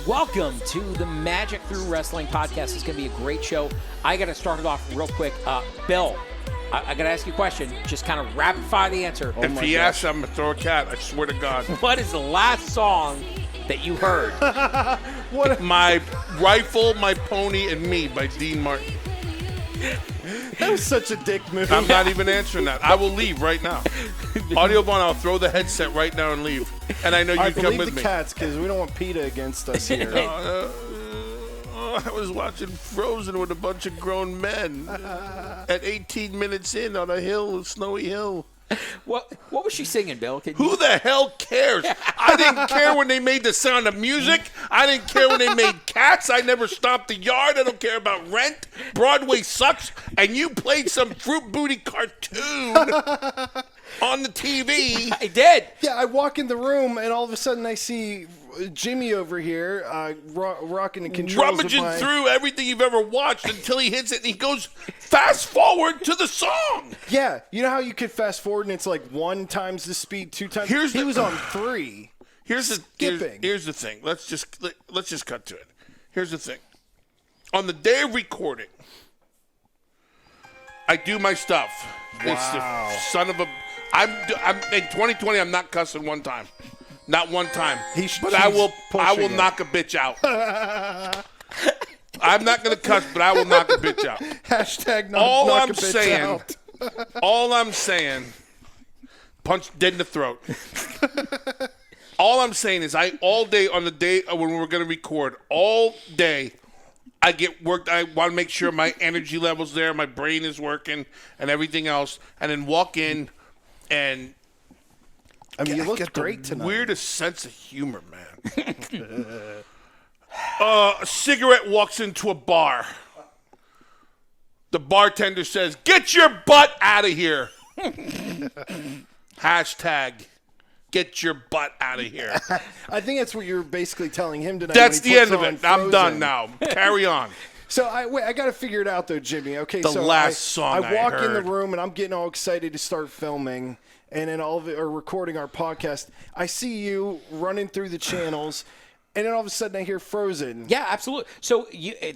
Welcome to the Magic Through Wrestling podcast. It's going to be a great show. I got to start it off real quick. Bill, I got to ask you a question. Just kind of rapid fire the answer. If he asks, I'm going to throw a cat. I swear to God. What is the last song that you heard? My Rifle, My Pony, and Me by Dean Martin. That was such a dick move. I'm not even answering that. I will leave right now. Audio Vaughn, I'll throw the headset right now and leave. And I know you come with the me. Cats, because we don't want PETA against us here. I was watching Frozen with a bunch of grown men at 18 minutes in on a hill, a snowy hill. What was she singing, Bill? Who the hell cares? I didn't care when they made The Sound of Music. I didn't care when they made Cats. I never stomped the yard. I don't care about Rent. Broadway sucks. And you played some fruit booty cartoon on the TV. I did. Yeah, I walk in the room, and all of a sudden I see Jimmy over here rocking the controls. Rummaging through everything you've ever watched until he hits it, and he goes fast forward to the song. Yeah, you know how you could fast forward, and it's like 1 times the speed, 2 times? He was on 3. Here's the thing. Let's just cut to it. Here's the thing. On the day of recording, I do my stuff. Wow. It's the son of a. I'm in 2020. I'm not cussing one time, not one time. But I will knock a bitch out. I'm not gonna cuss, but I will knock a bitch out. Hashtag knock a bitch out. All I'm saying, punch dead in the throat. All I'm saying is all day on the day when we're going to record, all day I get worked. I want to make sure my energy level's there, my brain is working, and everything else, and then walk in and you look great tonight. Weirdest sense of humor, man. A cigarette walks into a bar. The bartender says, "Get your butt out of here." Hashtag, get your butt out of here. I think that's what you're basically telling him tonight. That's the end of it. I'm done now. Carry on. So I got to figure it out though, Jimmy. Okay, the last song I walk in the room and I'm getting all excited to start filming, and then recording our podcast. I see you running through the channels. And then all of a sudden I hear Frozen. Yeah, absolutely. So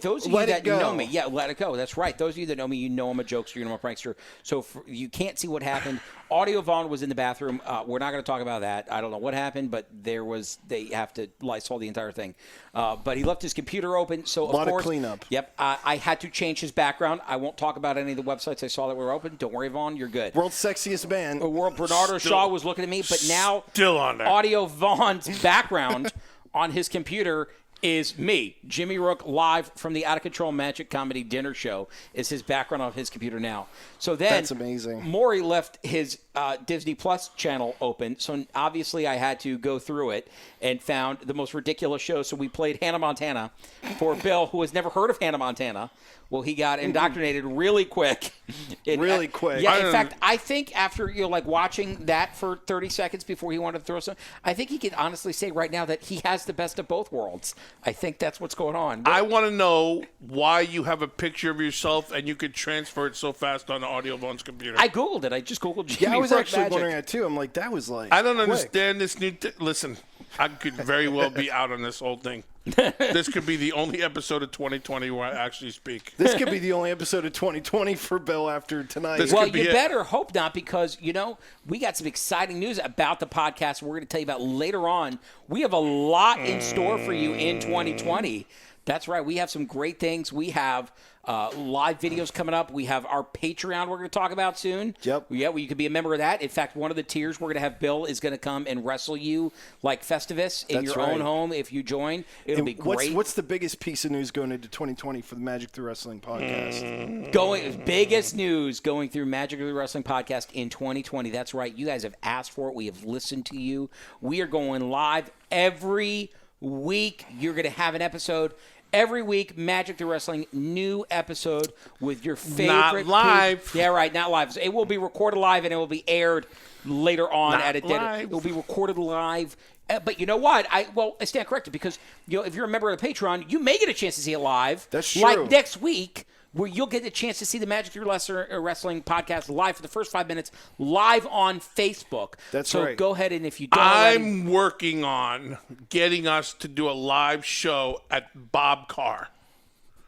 those of you that know me, Let It Go. That's right. Those of you that know me, you know I'm a jokester, you know I'm a prankster. So you can't see what happened. Audio Vaughn was in the bathroom. We're not going to talk about that. I don't know what happened, but they have to Lysol the entire thing. But he left his computer open. So, of course, a lot of cleanup. Yep. I had to change his background. I won't talk about any of the websites I saw that were open. Don't worry, Vaughn. You're good. World's sexiest man. Bernardo Shaw was looking at me, but now still on there. Audio Vaughn's background on his computer is me, Jimmy Rook, live from the Out of Control Magic Comedy Dinner Show, is his background on his computer now. So then that's amazing. Maury left his Disney Plus channel open, so obviously I had to go through it and found the most ridiculous show. So we played Hannah Montana for Bill, who has never heard of Hannah Montana. Well, he got indoctrinated really quick. Really quick. Yeah, in fact, I think after watching that for 30 seconds before he wanted to throw some, I think he could honestly say right now that he has the best of both worlds. I think that's what's going on. I want to know why you have a picture of yourself and you could transfer it so fast on Audio Vaughn's computer. I Googled it. I just Googled Jimmy I was Rook actually Magic. wondering that too. I'm like, that was like I don't quick. understand this new listen, I could very well be out on this whole thing. This could be the only episode of 2020 where I actually speak. This could be the only episode of 2020 for Bill after tonight. Well, you better hope not, because, we got some exciting news about the podcast we're going to tell you about later on. We have a lot in store for you in 2020. That's right. We have some great things. We have live videos coming up. We have our Patreon we're going to talk about soon. Yep. Yeah, well, you could be a member of that. In fact, one of the tiers we're going to have Bill is going to come and wrestle you like Festivus in your own home if you join. It'll be great. What's the biggest piece of news going into 2020 for the Magic Through Wrestling podcast? Biggest news going through Magic Through Wrestling podcast in 2020. That's right. You guys have asked for it. We have listened to you. We are going live every week. You're going to have an episode. Every week, Magic Through Wrestling, new episode with your favorite. Not live. Yeah, right, not live. It will be recorded live and it will be aired later on not at a dinner. live. It will be recorded live. But you know what? I stand corrected, because if you're a member of the Patreon, you may get a chance to see it live. That's true. Like next week, where you'll get a chance to see the Magic Through Wrestling podcast live for the first 5 minutes, live on Facebook. That's so right. Go ahead, and if you don't I'm working on getting us to do a live show at Bob Carr.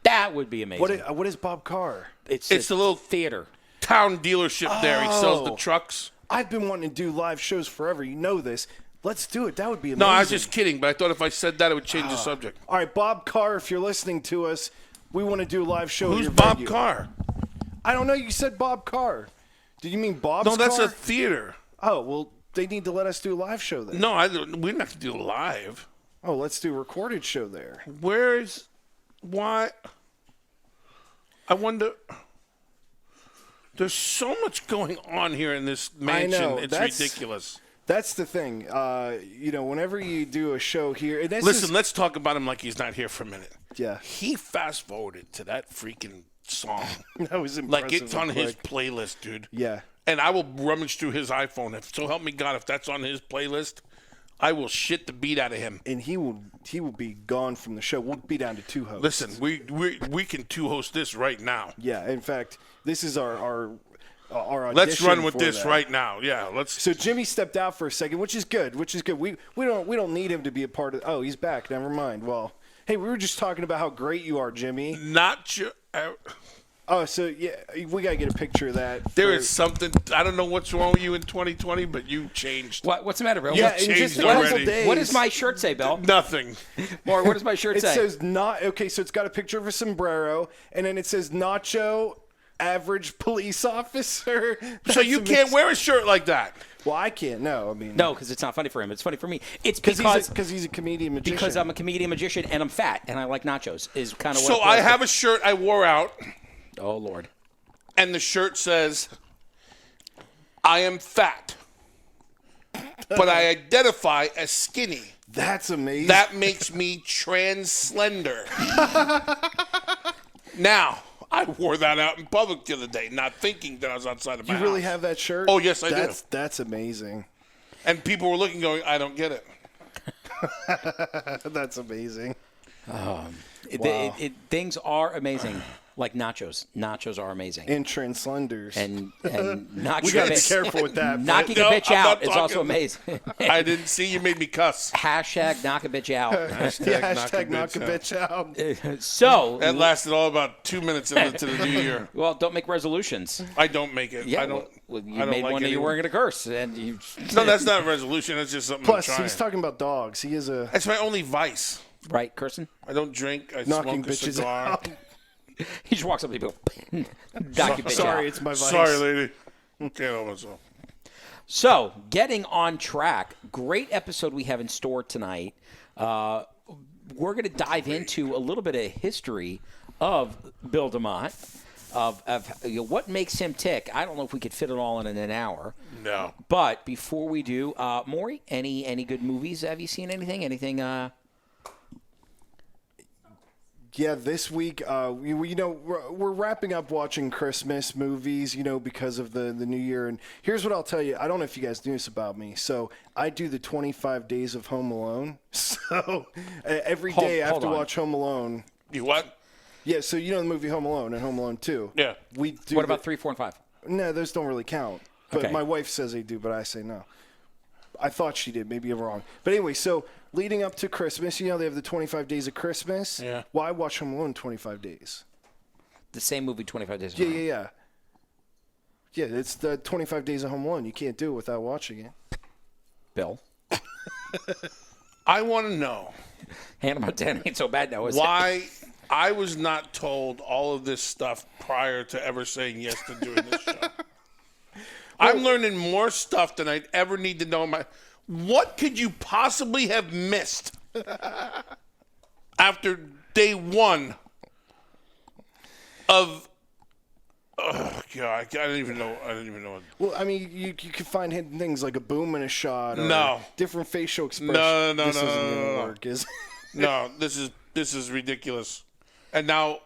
that would be amazing. What is Bob Carr? It's a little theater. town dealership there. He sells the trucks. I've been wanting to do live shows forever. You know this. Let's do it. That would be amazing. No, I was just kidding, but I thought if I said that, it would change the subject. All right, Bob Carr, if you're listening to us, we want to do a live show. Who's at your Bob venue. Carr? I don't know. You said Bob Carr. Did you mean Bob's No, that's Car? a theater. Oh, well, they need to let us do a live show then. No, we don't have to do live. Oh, let's do a recorded show there. Why? I wonder. There's so much going on here in this mansion. I know. It's ridiculous. That's the thing. Whenever you do a show here, and Listen, let's talk about him like he's not here for a minute. Yeah. He fast forwarded to that freaking song. That was impressive. Like it's on and his quick. playlist, dude. Yeah. And I will rummage through his iPhone. So help me God, if that's on his playlist, I will shit the beat out of him. And he will be gone from the show. We'll be down to 2 hosts. Listen, we can 2-host this right now. Yeah. In fact, this is our audition. Let's run with for this that. right now. Yeah, let's. So Jimmy stepped out for a second, which is good. We don't need him to be a part of. Oh, he's back. Never mind. Well, hey, we were just talking about how great you are, Jimmy. Not your. Oh, so yeah, we gotta get a picture of that. There is something. I don't know what's wrong with you in 2020, but you changed. What's the matter, Bill? Yeah, in just a changed couple already. days. What does my shirt say, Bill? Nothing. Or what does my shirt It say? says not okay. So it's got a picture of a sombrero, and then it says Nacho, average police officer. So you can't wear a shirt like that. Well, I can't. No, I mean No, because it's not funny for him. It's funny for me. It's because he's a comedian magician. because I'm a comedian magician and I'm fat and I like nachos. Is kind of what. So it I boils have a shirt I wore out, down- Oh Lord. and the shirt says, "I am fat, but I identify as skinny. That's amazing. That makes me trans slender." Now, I wore that out in public the other day, not thinking that I was outside of my you really house. have that shirt? Oh, yes, I do. That's amazing. And people were looking, going, "I don't get it." That's amazing. Things are amazing, like nachos. Nachos are amazing. And trans slenders. And knocking we gotta a be bitch, careful with that. knocking No, a bitch I'm not out is also talking- amazing. I didn't see you made me cuss. Hashtag knock a bitch out. Hashtag knock a bitch out. So That lasted all about 2 minutes into the new year. well, don't make resolutions. I don't make it. Yeah, I don't. well, you I don't made like one that you anyone. weren't going to curse, and you. No, that's not a resolution. That's just something Plus, I'm trying. he's talking about dogs. He is a That's my only vice. Right, cursing. I don't drink. I knocking smoke a bitches cigar. out. He just walks up to people. Knock your bitch Sorry, out. it's my vice. Sorry, lady. Can't help myself. So, getting on track. Great episode we have in store tonight. We're going to dive into a little bit of history of Bill Demott, of what makes him tick. I don't know if we could fit it all in an hour. No. But before we do, Maury, any good movies? Have you seen anything? Anything? Yeah, this week, we're wrapping up watching Christmas movies, because of the new year. And here's what I'll tell you. I don't know if you guys knew this about me. So I do the 25 days of Home Alone. So every day I have to watch Home Alone. You what? Yeah, so you know the movie Home Alone and Home Alone 2. Yeah. We do. What about 3, 4, and 5? No, those don't really count. But Okay. my wife says they do, but I say no. I thought she did. Maybe I'm wrong. But anyway, so leading up to Christmas, they have the 25 days of Christmas. Yeah. Well, I watch Home Alone 25 days. The same movie, 25 Days. Yeah. Yeah, it's the 25 days of Home Alone. You can't do it without watching it. Bill. I want to know Hannah Montana ain't so bad now, is it? why I was not told all of this stuff prior to ever saying yes to doing this show. I'm learning more stuff than I'd ever need to know. What could you possibly have missed after day one of? Oh God, I don't even know. Well, I mean, you can find hidden things like a boom and a shot. Or No. Different facial expressions. No. This isn't going to work, is it? No, this is ridiculous. And now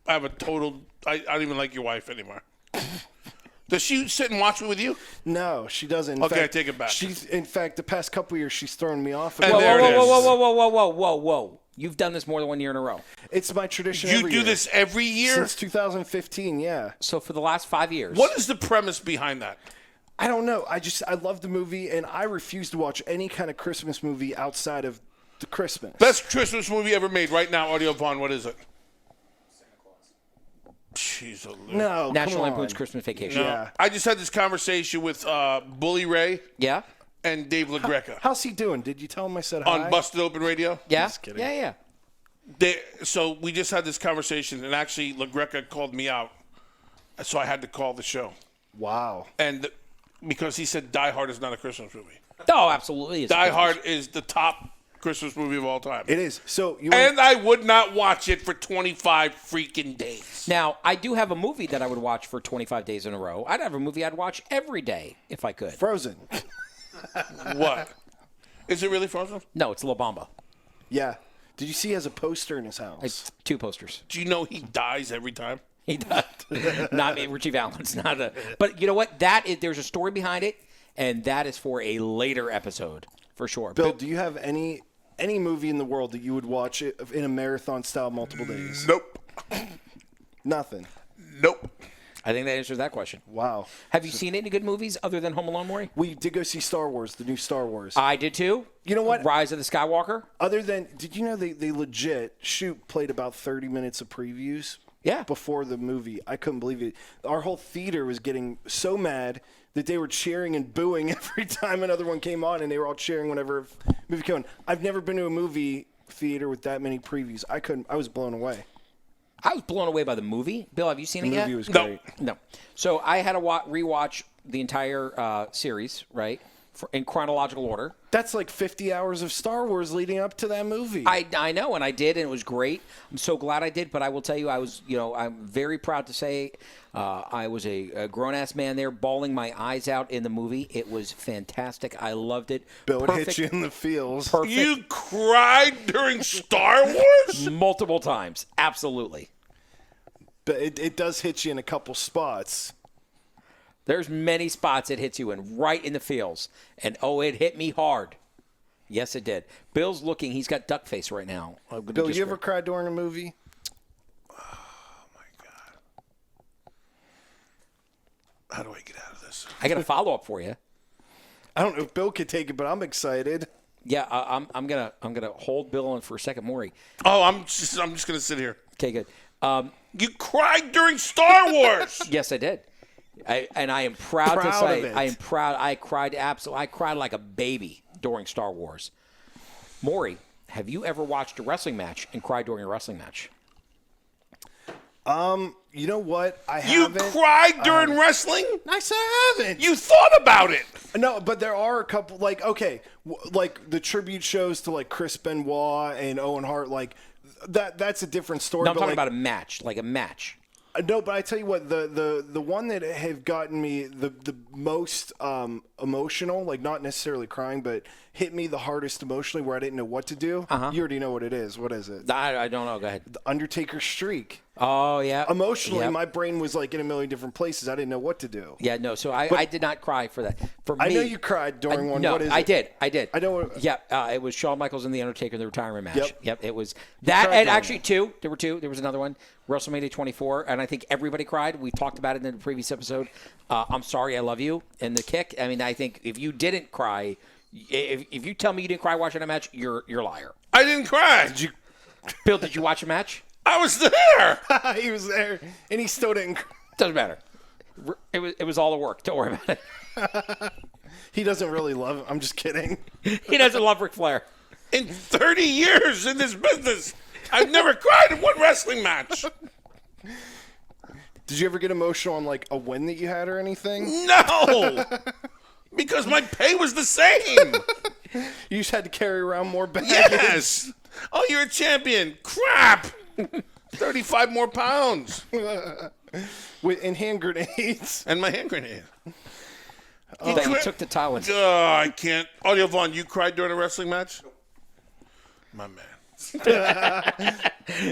I have a total. I don't even like your wife anymore. Does she sit and watch me with you? No, she doesn't. In Okay, fact, I take it back. In fact, the past couple years, she's thrown me off. And Whoa, there whoa, it whoa, is. whoa, whoa, whoa, whoa, whoa, whoa. You've done this more than 1 year in a row. It's my tradition. You every do year. this every year? Since 2015, yeah. So for the last 5 years. What is the premise behind that? I don't know. I love the movie, and I refuse to watch any kind of Christmas movie outside of the Christmas. Best Christmas movie ever made right now, Audio Vaughn. What is it? Jeez, No, National come Lampoon's on. Christmas Vacation. No. Yeah. I just had this conversation with Bully Ray Yeah? and Dave LaGreca How's he doing? Did you tell him I said hi? on Busted Open Radio. Yeah? Just kidding. Yeah. So we just had this conversation, and actually LaGreca called me out, so I had to call the show. Wow. And because he said Die Hard is not a Christmas movie. Oh, absolutely. Die Hard is the top Christmas movie of all time. It is. So you And I would not watch it for 25 freaking days. Now, I do have a movie that I would watch for 25 days in a row. I'd have a movie I'd watch every day if I could. Frozen. What? Is it really Frozen? No, it's La Bamba. Yeah. Did you see he has a poster in his house? It's 2 posters. Do you know he dies every time? He does. Not me, Richie Valens. Not a. But you know what? There's a story behind it, and that is for a later episode for sure. Bill, do you have any movie in the world that you would watch it in a marathon style multiple days? Nope. Nothing. Nope. I think that answers that question. Wow. Have you seen any good movies other than Home Alone, Maury? We did go see Star Wars, the new Star Wars. I did too. You know what? Rise of the Skywalker. Other than, did you know they legit played about 30 minutes of previews? Yeah. Before the movie. I couldn't believe it. Our whole theater was getting so mad that they were cheering and booing every time another one came on, and they were all cheering whenever a movie came on. I've never been to a movie theater with that many previews. I was blown away. I was blown away by the movie. Bill, have you seen it yet? The movie was No. great. No. So I had to rewatch the entire series, right, in chronological order. That's like 50 hours of Star Wars leading up to that movie. I know, and I did, and it was great. I'm so glad I did. But I will tell you, I'm very proud to say I was a grown-ass man there, bawling my eyes out in the movie. It was fantastic. I loved it. Bill, it hit you in the feels. Perfect. You cried during Star Wars? Multiple times. Absolutely. But it does hit you in a couple spots. There's many spots it hits you in, right in the feels. And, it hit me hard. Yes, it did. Bill's looking. He's got duck face right now. Bill, you ever cried during a movie? Oh, my God. How do I get out of this? I got a follow-up for you. I don't know if Bill could take it, but I'm excited. Yeah, I'm gonna hold Bill on for a second, Maury. Oh, I'm just going to sit here. Okay, good. You cried during Star Wars. Yes, I did. I am proud to Proud say of it. I am proud. I cried like a baby during Star Wars. Maury, have you ever watched a wrestling match and cried during a wrestling match? You know what? You haven't. cried during wrestling? I said I haven't. You thought about it. No, but there are a couple, like the tribute shows to like Chris Benoit and Owen Hart, like that's a different story. No, I'm but, talking like, about a match, like a match. No, but I tell you what, the one that have gotten me the most emotional, like not necessarily crying, but hit me the hardest emotionally, where I didn't know what to do. You already know what it is. What is it? I don't know. Go ahead. The Undertaker streak. Oh yeah. Emotionally, Yep. my brain was like in a million different places. I didn't know what to do. Yeah, no. So I did not cry for that. For me, I know you cried during one. No, What is I it? did. I did. I know. Yeah, it was Shawn Michaels and The Undertaker in the retirement match. Yep. It was that, cried and during actually two. There were two. There was another one, WrestleMania 24, and I think everybody cried. We talked about it in the previous episode. I'm sorry, I love you, and the kick. I mean, I think if you didn't cry, if you tell me you didn't cry watching a match, you're a liar. I didn't cry. Bill, did you watch a match? I was there. He was there, and he still didn't. Doesn't matter. It was all the work. Don't worry about it. He doesn't really love him. I'm just kidding. He doesn't love Ric Flair. In 30 years in this business, I've never cried in one wrestling match. Did you ever get emotional on like a win that you had or anything? No. Because my pay was the same. You just had to carry around more baggage. Yes. Oh, you're a champion. Crap. 35 more pounds. And hand grenades. And my hand grenade. That you took to Thailand. I can't. Audio Vaughn, you cried during a wrestling match? My man.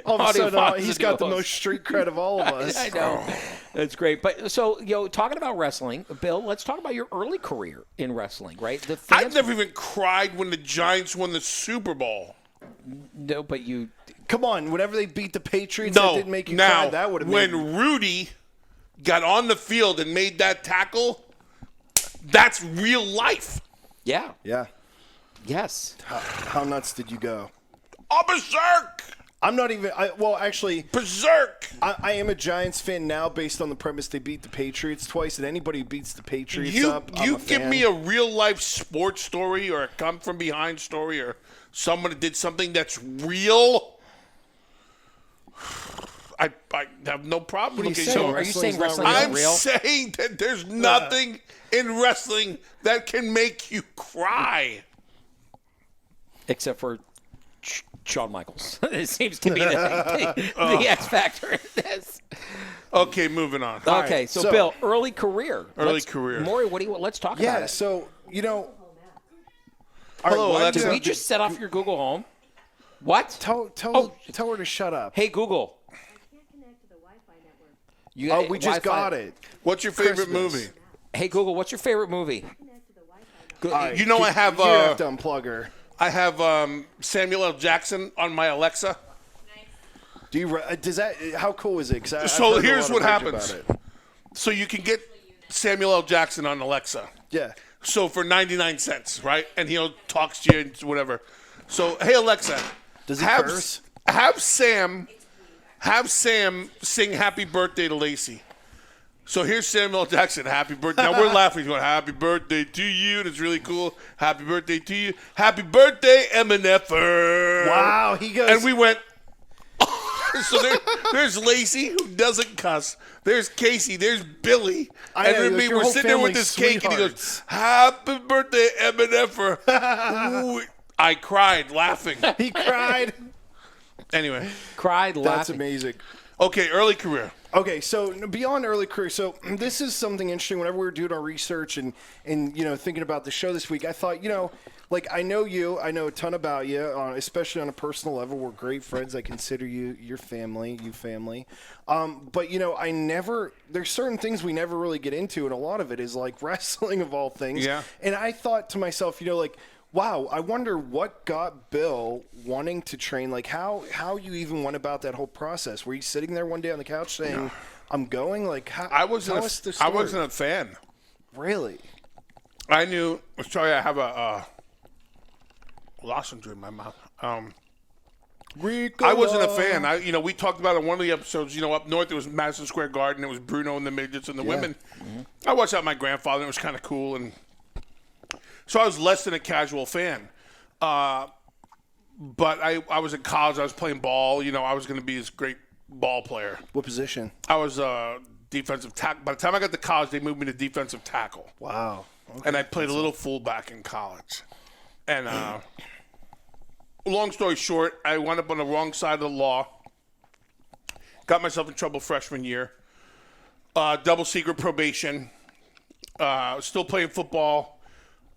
All of a Audio sudden, Fox he's is got the yours. most street cred of all of us. I know. That's great. But so, talking about wrestling, Bill, let's talk about your early career in wrestling, right? The fans, I've never even cried when the Giants won the Super Bowl. No, but you. Come on, whenever they beat the Patriots, that didn't make you cry. That would have made when Rudy got on the field and made that tackle, that's real life. Yeah. Yeah. Yes. How nuts did you go? Oh, berserk! I'm not even. Actually, berserk. I am a Giants fan now, based on the premise they beat the Patriots twice, and anybody who beats the Patriots You give me a real life sports story or a come from behind story or someone that did something that's real. I have no problem. What are you looking. saying? So Are you saying wrestling I'm isn't real? saying that there's nothing in wrestling that can make you cry. Except for Shawn Michaels. It seems to be the X factor in this. Okay, moving on. Okay, so Bill, early career. Career. Maury, let's talk about it. Yeah, so, Hello, Alexa. Did we just set off your Google Home? What? Tell her to shut up. Hey, Google. I can't connect to the Wi-Fi network. We just got it. What's your favorite Christmas. movie? Hey, Google, what's your favorite movie? Connect to the Wi-Fi network. All right, You know, I have you have to unplug her. I have Samuel L. Jackson on my Alexa. Do you? Does that? How cool is it? So here's what happens. So you can get Samuel L. Jackson on Alexa. Yeah. So for 99 cents, right? And he'll talk to you and whatever. So, hey, Alexa. Does he curse? Have Sam sing Happy Birthday to Lacey. So here's Samuel L. Jackson. Happy birthday. Now we're laughing. He's going, happy birthday to you. And it's really cool. Happy birthday to you. Happy birthday, Wow, he goes. And we went. So there's Lacey, who doesn't cuss. There's Casey. There's Billy. I know, and like, your we're whole sitting there with family's this cake, and he goes, sweethearts. happy birthday, MNFer. I cried laughing. He cried. Anyway. Cried laughing. That's amazing. Okay, early career. Okay, so beyond early career, so this is something interesting. Whenever we were doing our research and thinking about the show this week, I thought, like I know you, I know a ton about you, especially on a personal level. We're great friends. I consider you family. But there's certain things we never really get into, and a lot of it is like wrestling of all things. Yeah. And I thought to myself, wow, I wonder what got Bill wanting to train. Like how you even went about that whole process. Were you sitting there one day on the couch saying, "I'm going"? Like how? I wasn't a fan. Really? I knew. Sorry, I have a lozenge in my mouth. I wasn't a fan. We talked about it in one of the episodes. Up north it was Madison Square Garden. It was Bruno and the midgets and the women. Mm-hmm. I watched that with my grandfather. It was kind of cool, and so I was less than a casual fan. But I was in college. I was playing ball. I was going to be this great ball player. What position? I was defensive tackle. By the time I got to college, they moved me to defensive tackle. Wow. Okay. And I played a little fullback in college. And long story short, I wound up on the wrong side of the law. Got myself in trouble freshman year. Double secret probation. Still playing football,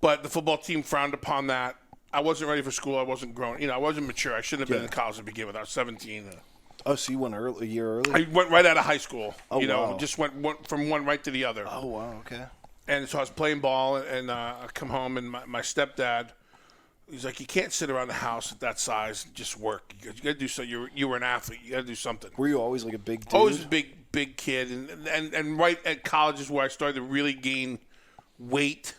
but the football team frowned upon that. I wasn't ready for school. I wasn't grown. I wasn't mature. I shouldn't have been in college to begin with. I was 17. Oh, so you went a year early? I went right out of high school. Oh, wow. Just went from one right to the other. Oh, wow. Okay. And so I was playing ball, and I come home, and my stepdad, he's like, you can't sit around the house at that size and just work. You got to do so. You were an athlete. You got to do something. Were you always like a big dude? Always a big kid. And right at college is where I started to really gain weight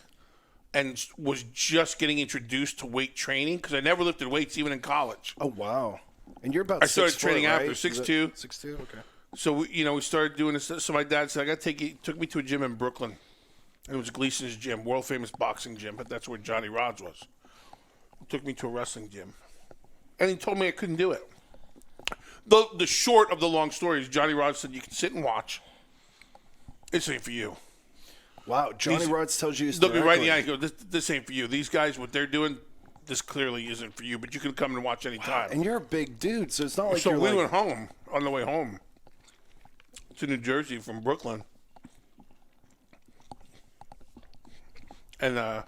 and was just getting introduced to weight training because I never lifted weights even in college. Oh, wow. And you're about 6 I started foot, training right? after 6'2". 6'2", okay. So, we started doing this. So my dad said, took me to a gym in Brooklyn. It was Gleason's gym, world-famous boxing gym, but that's where Johnny Rods was. He took me to a wrestling gym. And he told me I couldn't do it. The short of the long story is Johnny Rods said, you can sit and watch. This ain't for you. Wow, Johnny Rods tells you this Look me right in the directly. eye and go, this ain't for you. These guys, what they're doing, this clearly isn't for you, but you can come and watch anytime. And you're a big dude, so it's not like So you're we like... went home, on the way home, to New Jersey from Brooklyn. And I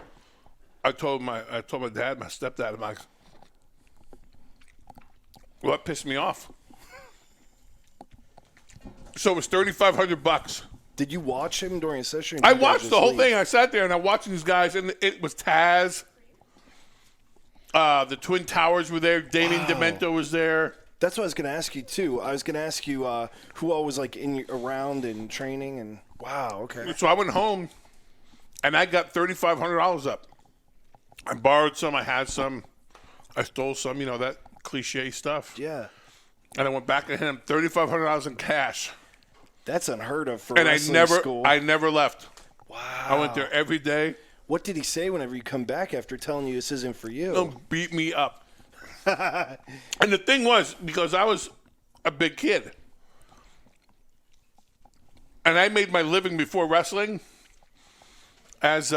told my dad, my stepdad, I'm like, what pissed me off? So it was $3,500. Did you watch him during a session? I watched the whole thing. I sat there and I watched these guys, and it was Taz. The Twin Towers were there. Damien Demotts was there. That's what I was going to ask you, too. I was going to ask you who all was, like, around and training. And wow, okay. So I went home, and I got $3,500 up. I borrowed some. I had some. I stole some, that cliche stuff. Yeah. And I went back and hit him $3,500 in cash. That's unheard of for and wrestling school. I never left. Wow. I went there every day. What did he say whenever you come back after telling you this isn't for you? He'll beat me up. And the thing was, because I was a big kid, and I made my living before wrestling as,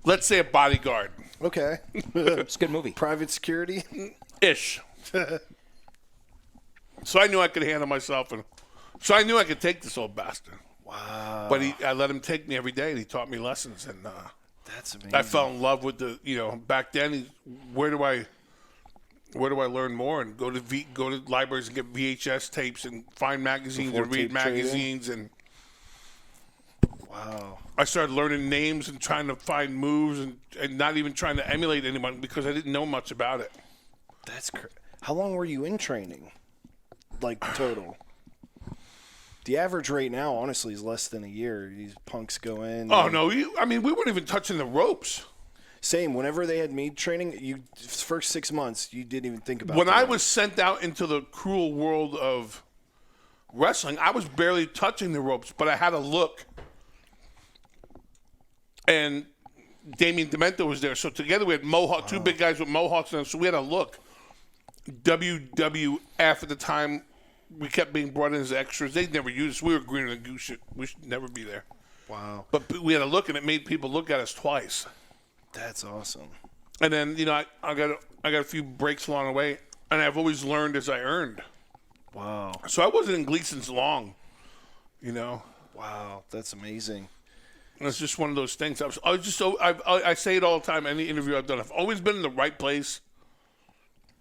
let's say, a bodyguard. Okay. It's a good movie. Private security? Ish. So I knew I could handle myself, and so I knew I could take this old bastard. Wow. But I let him take me every day, and he taught me lessons, and that's amazing. I fell in love with back then. Where do I learn more? And go to libraries and get VHS tapes and find magazines Before and read tape magazines trading? and wow. I started learning names and trying to find moves and not even trying to emulate anyone because I didn't know much about it. That's how long were you in training? Like total? The average rate now, honestly, is less than a year. These punks go in. Oh no! We weren't even touching the ropes. Same. Whenever they had me training, first 6 months, you didn't even think about. When I was sent out into the cruel world of wrestling, I was barely touching the ropes, but I had a look. And Damien Demotts was there, so together we had mohawk, two big guys with mohawks, and so we had a look. WWF at the time. We kept being brought in as extras. They'd never use us. We were greener than goose shit. We should never be there. Wow. But we had a look, and it made people look at us twice. That's awesome. And then, I got a few breaks along the way, and I've always learned as I earned. Wow. So I wasn't in Gleason's long, Wow, that's amazing. And it's just one of those things. I say it all the time, any interview I've done. I've always been in the right place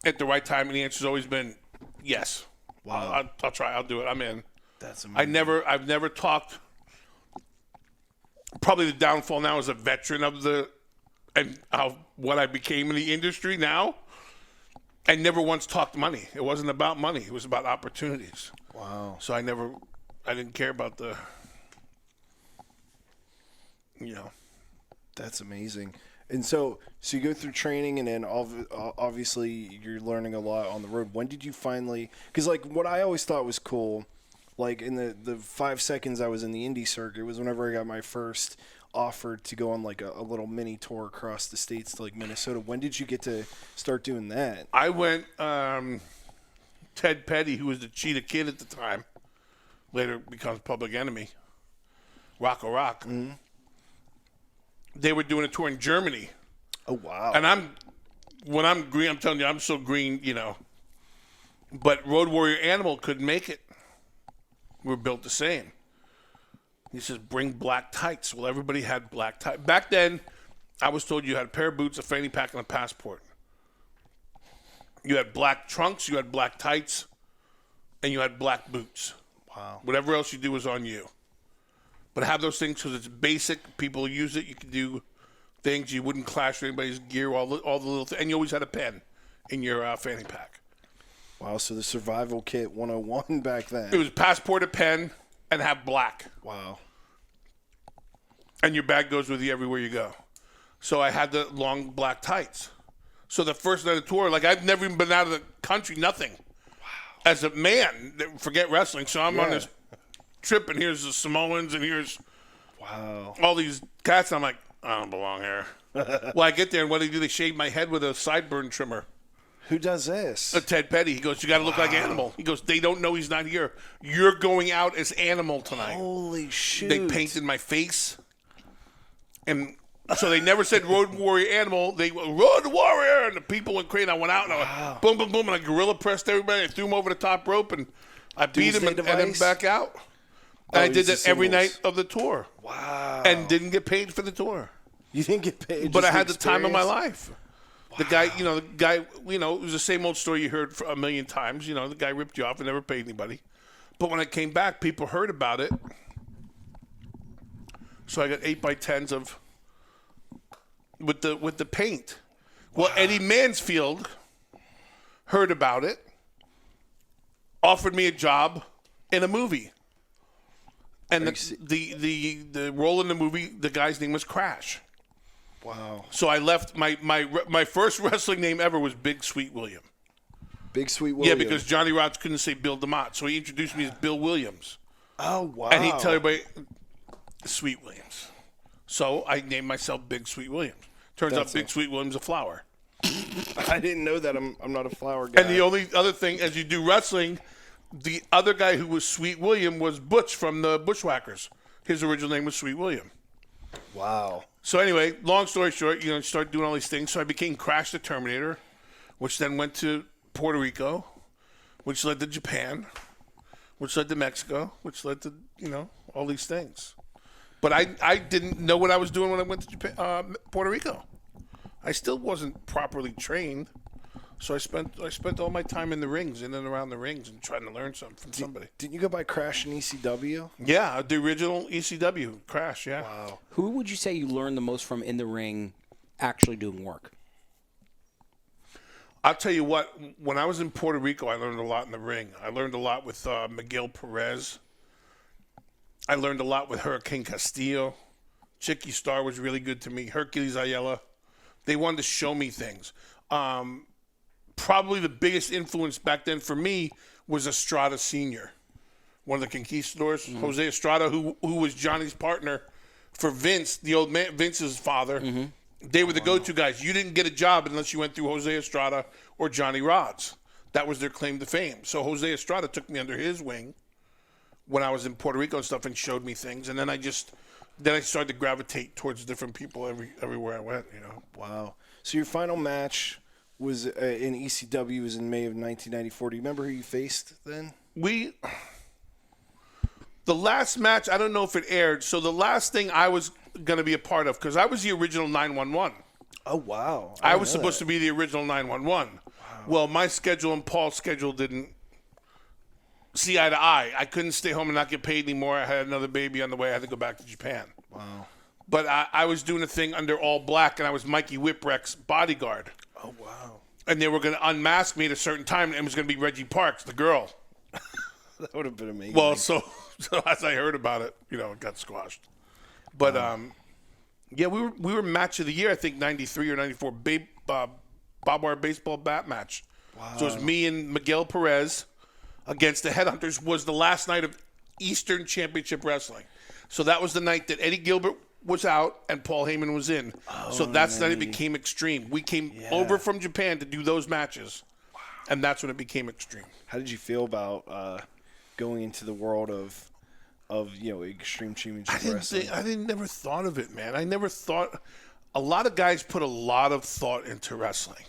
at the right time, and the answer's always been yes. Wow. I'll try. I'll do it. I'm in. That's amazing. I've never talked. Probably the downfall now is a veteran of what I became in the industry now. I never once talked money. It wasn't about money. It was about opportunities. Wow. So I didn't care about the, That's amazing. And so you go through training, and then obviously you're learning a lot on the road. When did you finally – because, like, what I always thought was cool, like, in the 5 seconds I was in the indie circuit was whenever I got my first offer to go on, like, a little mini tour across the states to, like, Minnesota. When did you get to start doing that? I went Ted Petty, who was the Cheetah Kid at the time, later becomes Public Enemy, Rocco Rock. Mm-hmm. They were doing a tour in Germany. Oh, wow. And when I'm green, I'm telling you, I'm so green, But Road Warrior Animal couldn't make it. We were built the same. He says, bring black tights. Well, everybody had black tights. Back then, I was told you had a pair of boots, a fanny pack, and a passport. You had black trunks, you had black tights, and you had black boots. Wow. Whatever else you do is on you. But have those things because it's basic. People use it. You can do things. You wouldn't clash with anybody's gear, all the little things. And you always had a pen in your fanny pack. Wow, so the survival kit 101 back then. It was passport, a pen, and have black. Wow. And your bag goes with you everywhere you go. So I had the long black tights. So the first night of tour, like I've never even been out of the country, nothing. Wow. As a man, forget wrestling. So I'm on this trip, and here's the Samoans, and here's all these cats. And I'm like, I don't belong here. Well, I get there, and what do? They shave my head with a sideburn trimmer. Who does this? Ted Petty. He goes, you got to look like Animal. He goes, they don't know he's not here. You're going out as Animal tonight. Holy shit. They painted my face. And so they never said Road Warrior Animal. They Road Warrior, and the people went crazy. I went out, and I went boom, boom, boom, and I gorilla pressed everybody. I threw him over the top rope, and I beat him and then back out. And I did that every night of the tour. Wow. And didn't get paid for the tour. You didn't get paid? But I had the time of my life. Wow. The guy, it was the same old story you heard a million times. The guy ripped you off and never paid anybody. But when I came back, people heard about it. So I got 8x10s of with the paint. Well, Eddie Mansfield heard about it, offered me a job in a movie. And the role in the movie, the guy's name was Crash. Wow. So I left. My first wrestling name ever was Big Sweet William. Big Sweet William. Yeah, because Johnny Rods couldn't say Bill Demotts, so he introduced me as Bill Williams. Oh, wow. And he'd tell everybody, Sweet Williams. So I named myself Big Sweet Williams. Turns out Big Sweet Williams is a flower. I didn't know that. I'm not a flower guy. And the only other thing, as you do wrestling, the other guy who was Sweet William was Butch from the Bushwhackers. His original name was Sweet William. Wow. So anyway, long story short, started doing all these things. So I became Crash the Terminator, which then went to Puerto Rico, which led to Japan, which led to Mexico, which led to, all these things. But I didn't know what I was doing when I went to Japan, Puerto Rico. I still wasn't properly trained. So I spent all my time in the rings, in and around the rings, and trying to learn something from somebody. Didn't you go by Crash in ECW? Yeah, the original ECW, Crash, yeah. Wow. Who would you say you learned the most from in the ring actually doing work? I'll tell you what, when I was in Puerto Rico, I learned a lot in the ring. I learned a lot with Miguel Perez. I learned a lot with Hurricane Castillo. Chicky Star was really good to me. Hercules Ayala. They wanted to show me things. Probably the biggest influence back then for me was Estrada Sr., one of the conquistadors. Mm-hmm. Jose Estrada, who was Johnny's partner for Vince, the old man, Vince's father. Mm-hmm. They were the go-to guys. You didn't get a job unless you went through Jose Estrada or Johnny Rods. That was their claim to fame. So Jose Estrada took me under his wing when I was in Puerto Rico and stuff and showed me things. And then I started to gravitate towards different people everywhere I went, Wow. So your final match was in ECW was in May of 1994. Do you remember who you faced then? The last match, I don't know if it aired. So the last thing I was going to be a part of, because I was the original 911. Oh, wow. I was supposed to be the original 911. Wow. Well, my schedule and Paul's schedule didn't see eye to eye. I couldn't stay home and not get paid anymore. I had another baby on the way. I had to go back to Japan. Wow. But I was doing a thing under All Black, and I was Mikey Whipwreck's bodyguard. Oh, wow. And they were going to unmask me at a certain time, and it was going to be Reggie Parks, the girl. That would have been amazing. Well, so as I heard about it, it got squashed. But, yeah, we were match of the year, I think, 93 or 94, barbed wire baseball bat match. Wow. So it was me and Miguel Perez against the Headhunters. Was the last night of Eastern Championship Wrestling. So that was the night that Eddie Gilbert was out and Paul Heyman was in. Oh, so that's the night it became Extreme. We came over from Japan to do those matches, and that's when it became Extreme. How did you feel about going into the world of Extreme Championship Wrestling? I never thought of it, man. I never thought. A lot of guys put a lot of thought into wrestling,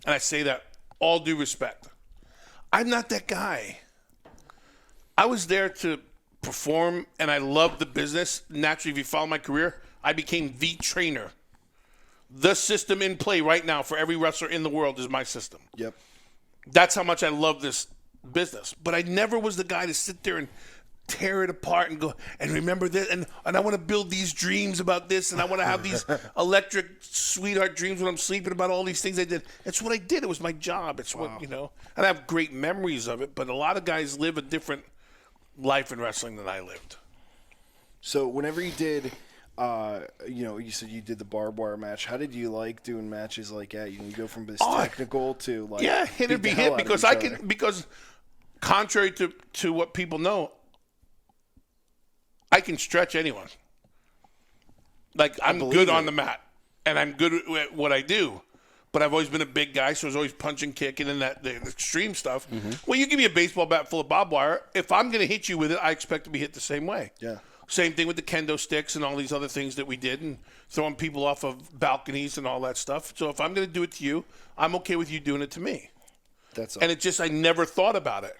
and I say that all due respect. I'm not that guy. I was there to perform, and I loved the business. Naturally, if you follow my career, I became the trainer. The system in play right now for every wrestler in the world is my system. Yep. That's how much I love this business. But I never was the guy to sit there and tear it apart and go, and remember this, and I want to build these dreams about this, and I want to have these electric sweetheart dreams when I'm sleeping about all these things I did. It's what I did. It was my job. It's what, and I have great memories of it, but a lot of guys live a different life in wrestling than I lived. So whenever you did, you said you did the barbed wire match. How did you like doing matches like that? You go from this technical to like hit or be hit because contrary to what people know, I can stretch anyone. Like I'm good on the mat and I'm good at what I do. But I've always been a big guy, so I was always punching, kicking, and the extreme stuff. Mm-hmm. Well, you give me a baseball bat full of barbed wire. If I'm going to hit you with it, I expect to be hit the same way. Yeah. Same thing with the kendo sticks and all these other things that we did, and throwing people off of balconies and all that stuff. So if I'm going to do it to you, I'm okay with you doing it to me. That's and it just I never thought about it.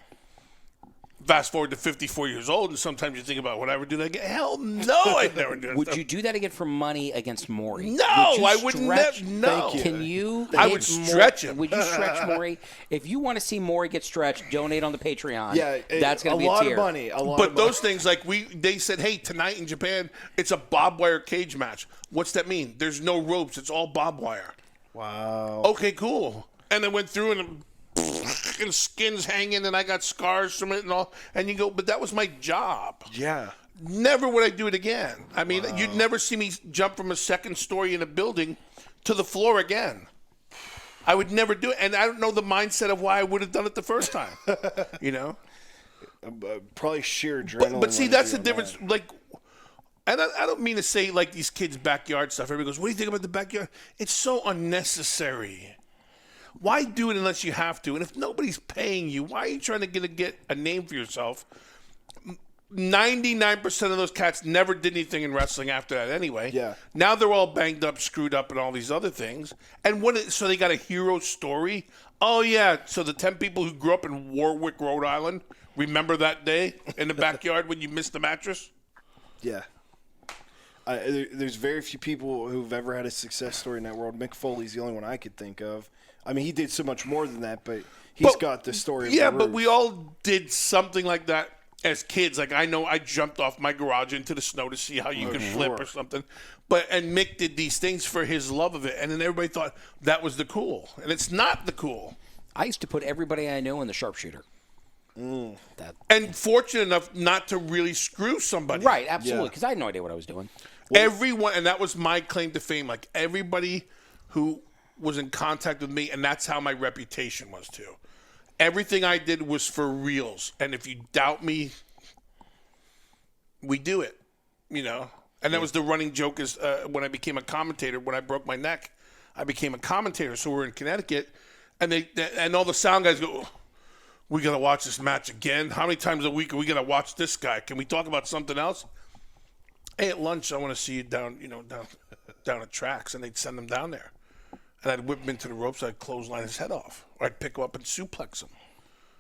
Fast forward to 54 years old, and sometimes you think about, would I ever do that again? Hell no, I'd never do that. Would you do that again for money against Maury? No, I would never. No. Can you? I would stretch him. Would you stretch Maury? If you want to see Maury get stretched, donate on the Patreon. Yeah, that's going to be a tier. A lot of money. But those things, like they said, hey, tonight in Japan, it's a barbed wire cage match. What's that mean? There's no ropes. It's all barbed wire. Wow. Okay, cool. And I went through and skin's hanging, and I got scars from it and all. And you go, but that was my job. Yeah. Never would I do it again. I mean, you'd never see me jump from a second story in a building to the floor again. I would never do it. And I don't know the mindset of why I would have done it the first time. You know? Probably sheer adrenaline. But see, that's the difference. That. Like, and I don't mean to say like these kids' backyard stuff. Everybody goes, what do you think about the backyard? It's so unnecessary. Why do it unless you have to? And if nobody's paying you, why are you trying to get a name for yourself? 99% of those cats never did anything in wrestling after that anyway. Yeah. Now they're all banged up, screwed up, and all these other things. And so they got a hero story? Oh, yeah. So the 10 people who grew up in Warwick, Rhode Island, remember that day in the backyard when you missed the mattress? Yeah. There's very few people who've ever had a success story in that world. Mick Foley's the only one I could think of. I mean, he did so much more than that, but he's got the story. Yeah, but we all did something like that as kids. Like, I know I jumped off my garage into the snow to see how you could flip or something. And Mick did these things for his love of it, and then everybody thought that was the cool. And it's not the cool. I used to put everybody I know in the sharpshooter. And fortunate enough not to really screw somebody. Right, absolutely, because I had no idea what I was doing. Everyone, and that was my claim to fame. Like, everybody who was in contact with me, and that's how my reputation was too. Everything I did was for reals, and if you doubt me, we do it, you know. And that was the running joke is when I became a commentator. When I broke my neck, I became a commentator. So we're in Connecticut, and and all the sound guys go, oh, "We gotta watch this match again. How many times a week are we gonna watch this guy? Can we talk about something else?" Hey, at lunch, I want to see you down at tracks, and they'd send them down there. And I'd whip him into the ropes. I'd clothesline his head off. Or I'd pick him up and suplex him.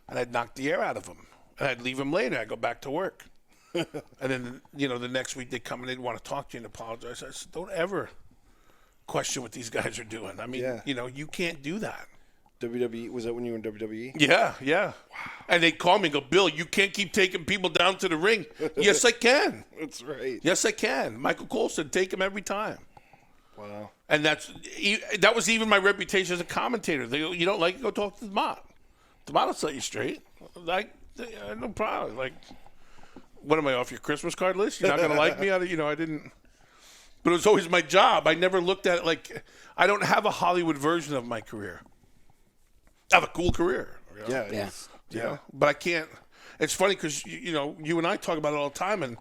And I'd knock the air out of him. And I'd leave him later. I'd go back to work. And then, the next week they'd come and they'd want to talk to you and apologize. I said, don't ever question what these guys are doing. I mean, you can't do that. WWE, was that when you were in WWE? Yeah. Wow. And they'd call me and go, Bill, you can't keep taking people down to the ring. Yes, I can. That's right. Yes, I can. Michael Cole said, take him every time. Wow. And that was even my reputation as a commentator. They go, you don't like it? Go talk to Demotts. Demotts will set you straight. Like, no problem. Like, what am I, off your Christmas card list? You're not going to like me? I didn't. But it was always my job. I never looked at it like, I don't have a Hollywood version of my career. I have a cool career. Yeah. But I can't. It's funny because, you and I talk about it all the time, and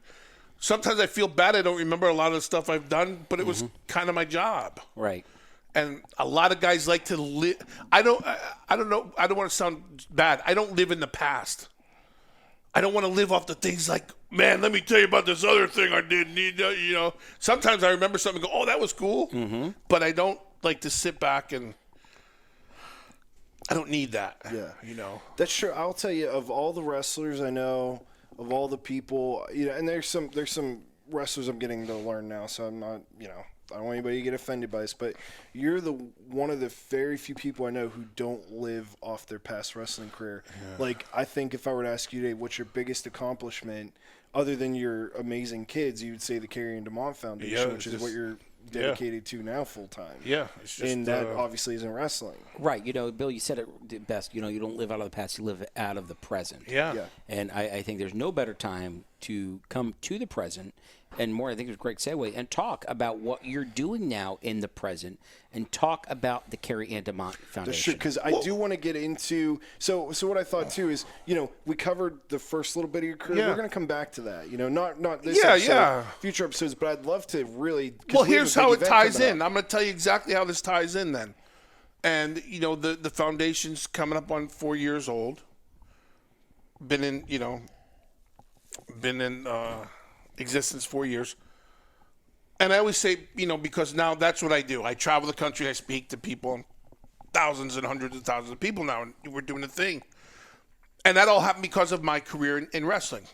sometimes I feel bad I don't remember a lot of the stuff I've done, but it was kind of my job. Right. And a lot of guys like to live. I don't know. I don't want to sound bad. I don't live in the past. I don't want to live off the things like, man, let me tell you about this other thing I did. Sometimes I remember something and go, oh, that was cool. Mm-hmm. But I don't like to sit back and I don't need that. Yeah. That's true. I'll tell you, of all the wrestlers I know, of all the people, and there's some wrestlers I'm getting to learn now, so I'm not, I don't want anybody to get offended by this, but you're one of the very few people I know who don't live off their past wrestling career. Yeah. Like, I think if I were to ask you today, what's your biggest accomplishment other than your amazing kids, you would say the Carrie and Demotts Foundation, which is what you're dedicated to now full time. Yeah. It's just, and that obviously isn't wrestling. Right. Bill, you said it best. You don't live out of the past, you live out of the present. Yeah. And I think there's no better time to come to the present and more, I think it's a great segue, and talk about what you're doing now in the present and talk about the Carrie Ann Demotts Foundation. Sure, because I do want to get into – so what I thought too is, we covered the first little bit of your career. Yeah. We're going to come back to that, not this episode, future episodes, but I'd love to really – well, here's how it ties in. I'm going to tell you exactly how this ties in then. And, the foundation's coming up on 4 years old. Been in existence 4 years. And I always say, because now that's what I do. I travel the country, I speak to people, thousands and hundreds of thousands of people now, and we're doing a thing. And that all happened because of my career in wrestling.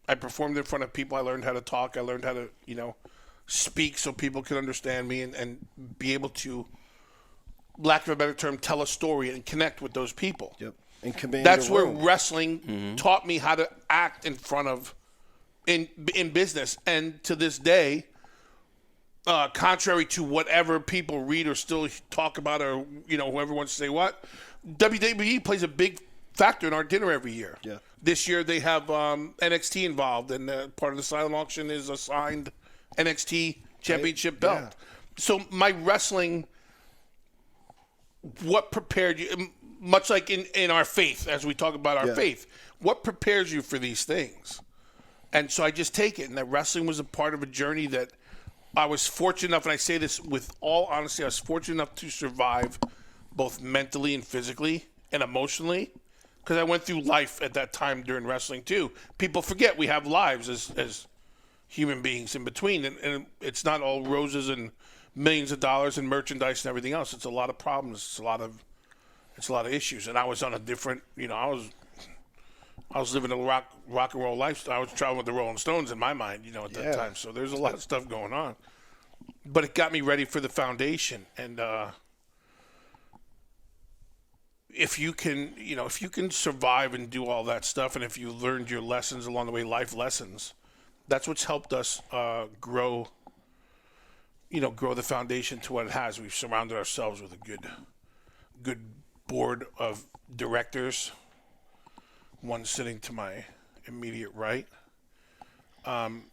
I performed in front of people. I learned how to talk. I learned how to, speak so people could understand me and be able to, lack of a better term, tell a story and connect with those people. Yep. And command That's a where room. wrestling taught me how to act in front of, in business. And to this day, contrary to whatever people read or still talk about, or whoever wants to say what, WWE plays a big factor in our dinner every year. Yeah. This year they have NXT involved, and part of the silent auction is a signed NXT championship belt. Yeah. So my wrestling, what prepared you, much like in our faith, as we talk about our faith, what prepares you for these things? And so I just take it, and that wrestling was a part of a journey that I was fortunate enough, and I say this with all honesty, I was fortunate enough to survive both mentally and physically and emotionally, because I went through life at that time during wrestling too. People forget we have lives as human beings in between, and it's not all roses and millions of dollars and merchandise and everything else. It's a lot of problems. It's a lot of issues. And I was on a different, I was living a rock and roll lifestyle. I was traveling with the Rolling Stones in my mind, at that time. So there's a lot of stuff going on. But it got me ready for the foundation. And if you can survive and do all that stuff, and if you learned your lessons along the way, life lessons, that's what's helped us grow the foundation to what it has. We've surrounded ourselves with a good board of directors, one sitting to my immediate right. And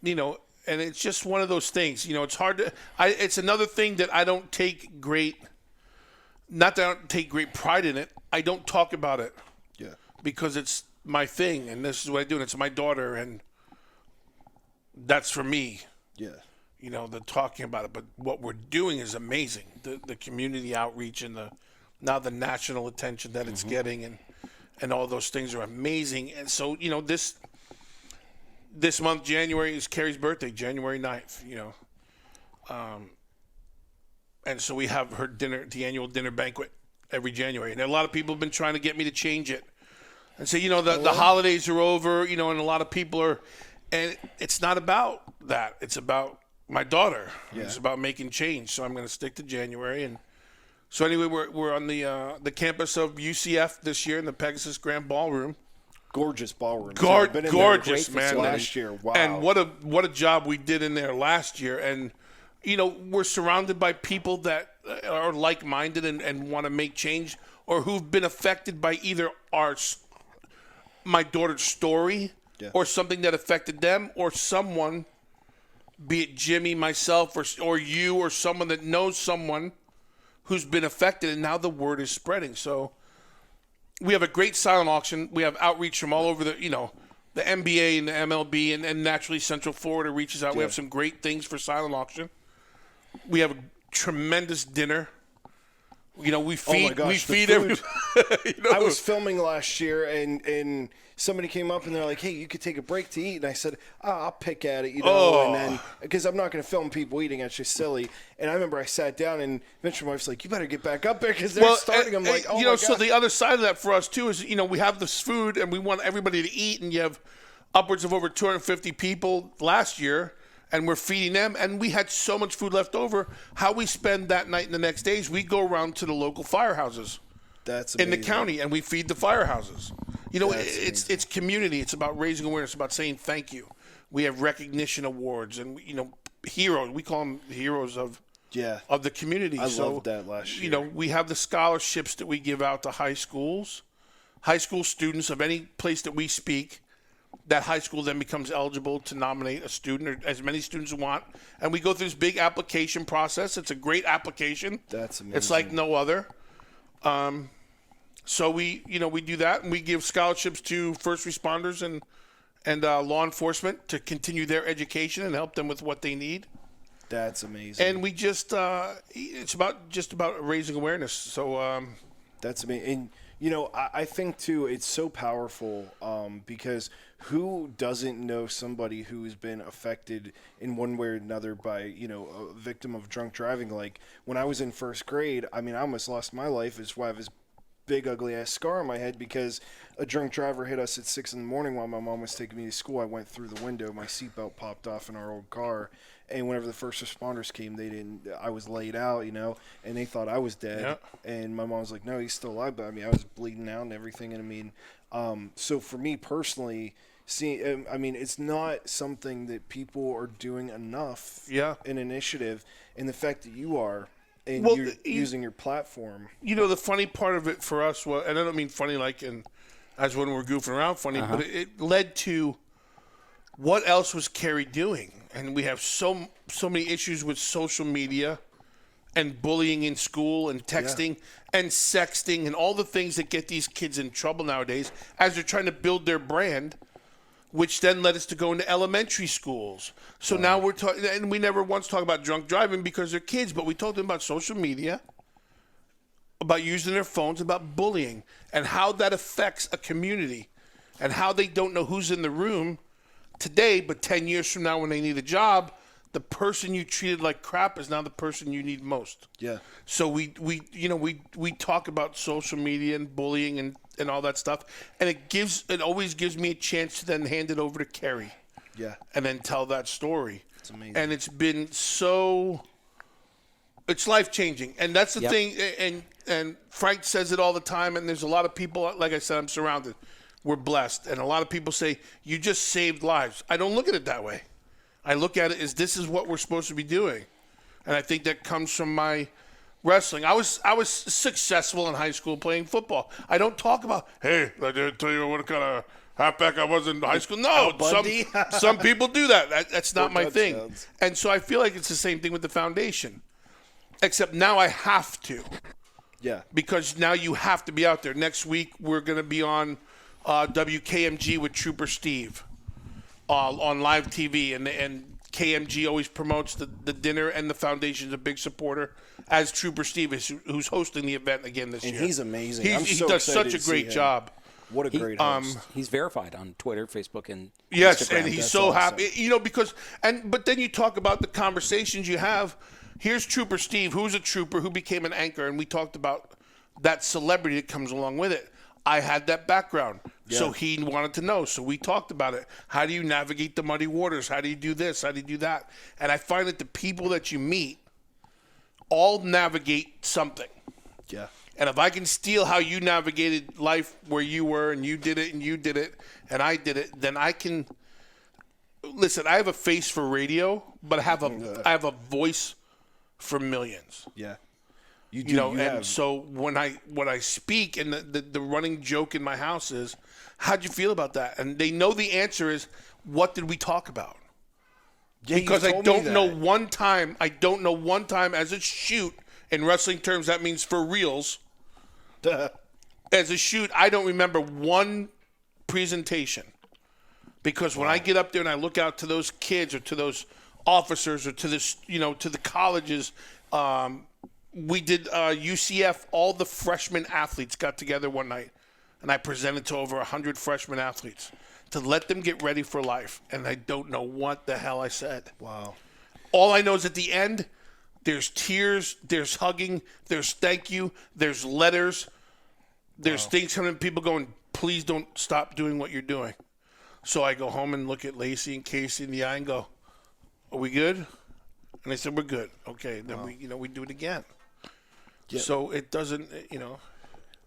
it's just one of those things. It's hard to. It's another thing that I don't take great. Not that I don't take great pride in it. I don't talk about it. Yeah. Because it's my thing, and this is what I do, and it's my daughter, and that's for me. Yeah. The talking about it. But what we're doing is amazing. The community outreach and now the national attention that it's getting, and all those things are amazing. And so, this month, January, is Carrie's birthday, January 9th, and so we have her dinner, the annual dinner banquet every January. And a lot of people have been trying to get me to change it and say, the holidays are over, and a lot of people are, and it's not about that. It's about my daughter. Yeah. It's about making change. So I'm going to stick to January. And so anyway, we're on the campus of UCF this year in the Pegasus Grand Ballroom. Gorgeous ballroom. Gorgeous, man. Last year, wow. And what a job we did in there last year. And we're surrounded by people that are like-minded and want to make change, or who've been affected by either my daughter's story, or something that affected them, or someone, be it Jimmy, myself, or you, or someone that knows someone who's been affected, and now the word is spreading. So we have a great silent auction. We have outreach from all over the NBA and the MLB, and naturally Central Florida reaches out. Yeah. We have some great things for silent auction. We have a tremendous dinner. We feed every. I was filming last year, and somebody came up and they're like, "Hey, you could take a break to eat," and I said, "I'll pick at it," and then because I'm not going to film people eating, it's just silly. And I remember I sat down, and eventually my wife's like, "You better get back up there because they're starting." I'm like, "Oh my God." So the other side of that for us too is, we have this food and we want everybody to eat, and you have upwards of over 250 people last year. And we're feeding them, and we had so much food left over. How we spend that night and the next days, we go around to the local firehouses in the county, and we feed the firehouses. It's community. It's about raising awareness, about saying thank you. We have recognition awards, and heroes. We call them the heroes of the community. I loved that last year. We have the scholarships that we give out to high school students of any place that we speak. That high school then becomes eligible to nominate a student, or as many students as want. And we go through this big application process. It's a great application. That's amazing. It's like no other. So we do that, and we give scholarships to first responders and law enforcement to continue their education and help them with what they need. That's amazing. And we just it's about raising awareness. So that's amazing. And I think too, it's so powerful because who doesn't know somebody who's been affected in one way or another by, a victim of drunk driving? Like when I was in first grade, I almost lost my life. Is why I was big ugly ass scar on my head because a drunk driver hit us at 6 a.m. while my mom was taking me to school. I went through the window, my seatbelt popped off in our old car, and whenever the first responders came, I was laid out, and they thought I was dead. Yeah. And my mom was like, no, he's still alive. But I mean, I was bleeding out and everything. And I mean, so for me personally, it's not something that people are doing enough. Yeah. An initiative, and the fact that you are, and Well, you're using your platform. The funny part of it for us was, and I don't mean funny like as when we're goofing around funny, but it led to what else was Carrie doing? And we have so many issues with social media and bullying in school and texting and sexting and all the things that get these kids in trouble nowadays as they're trying to build their brand, which then led us to go into elementary schools. So now we're talking, and we never once talk about drunk driving because they're kids, but we talked about social media, about using their phones, about bullying, and how that affects a community, and how they don't know who's in the room today, but 10 years from now when they need a job, the person you treated like crap is now the person you need most. Yeah. So we talk about social media and bullying and all that stuff, and it always gives me a chance to then hand it over to Carrie. Yeah. And then tell that story. It's amazing. And it's been it's life-changing. And that's the thing, and Frank says it all the time, and there's a lot of people, like I said, I'm surrounded. We're blessed. And a lot of people say, you just saved lives. I don't look at it that way. I look at it as this is what we're supposed to be doing. And I think that comes from my wrestling. I was successful in high school playing football. I don't talk about, hey, I didn't tell you what kind of halfback I was in high school. No, some people do that. That's not my thing. And so I feel like it's the same thing with the foundation. Except now I have to. Yeah. Because now you have to be out there. Next week we're going to be on WKMG with Trooper Steve on live TV. And KMG always promotes the dinner, and the foundation's a big supporter, as Trooper Steve is, who's hosting the event again this year. And he's amazing. He does such a great job. What a great host. He's verified on Twitter, Facebook, and yes, Instagram. and he's so happy. But then you talk about the conversations you have. Here's Trooper Steve, who's a trooper, who became an anchor, and we talked about that celebrity that comes along with it. I had that background, so he wanted to know. So we talked about it. How do you navigate the muddy waters? How do you do this? How do you do that? And I find that the people that you meet all navigate something. Yeah. And if I can steal how you navigated life where you were, and you did it, and I did it, then I can listen. I have a face for radio, but I have a voice for millions. Yeah. You do. So when I speak, and the running joke in my house is, how'd you feel about that? And they know the answer is, what did we talk about? Yeah, because I don't know one time as a shoot, in wrestling terms, that means for reals. As a shoot, I don't remember one presentation. Because when I get up there and I look out to those kids or to those officers or to this, to the colleges, we did UCF. All the freshman athletes got together one night, and I presented to over 100 freshman athletes to let them get ready for life. And I don't know what the hell I said. Wow. All I know is at the end, there's tears, there's hugging, there's thank you, there's letters, there's things coming, people going, please don't stop doing what you're doing. So I go home and look at Lacey and Casey in the eye and go, are we good? And they said, we're good. Okay, then we do it again. Yeah. So it doesn't,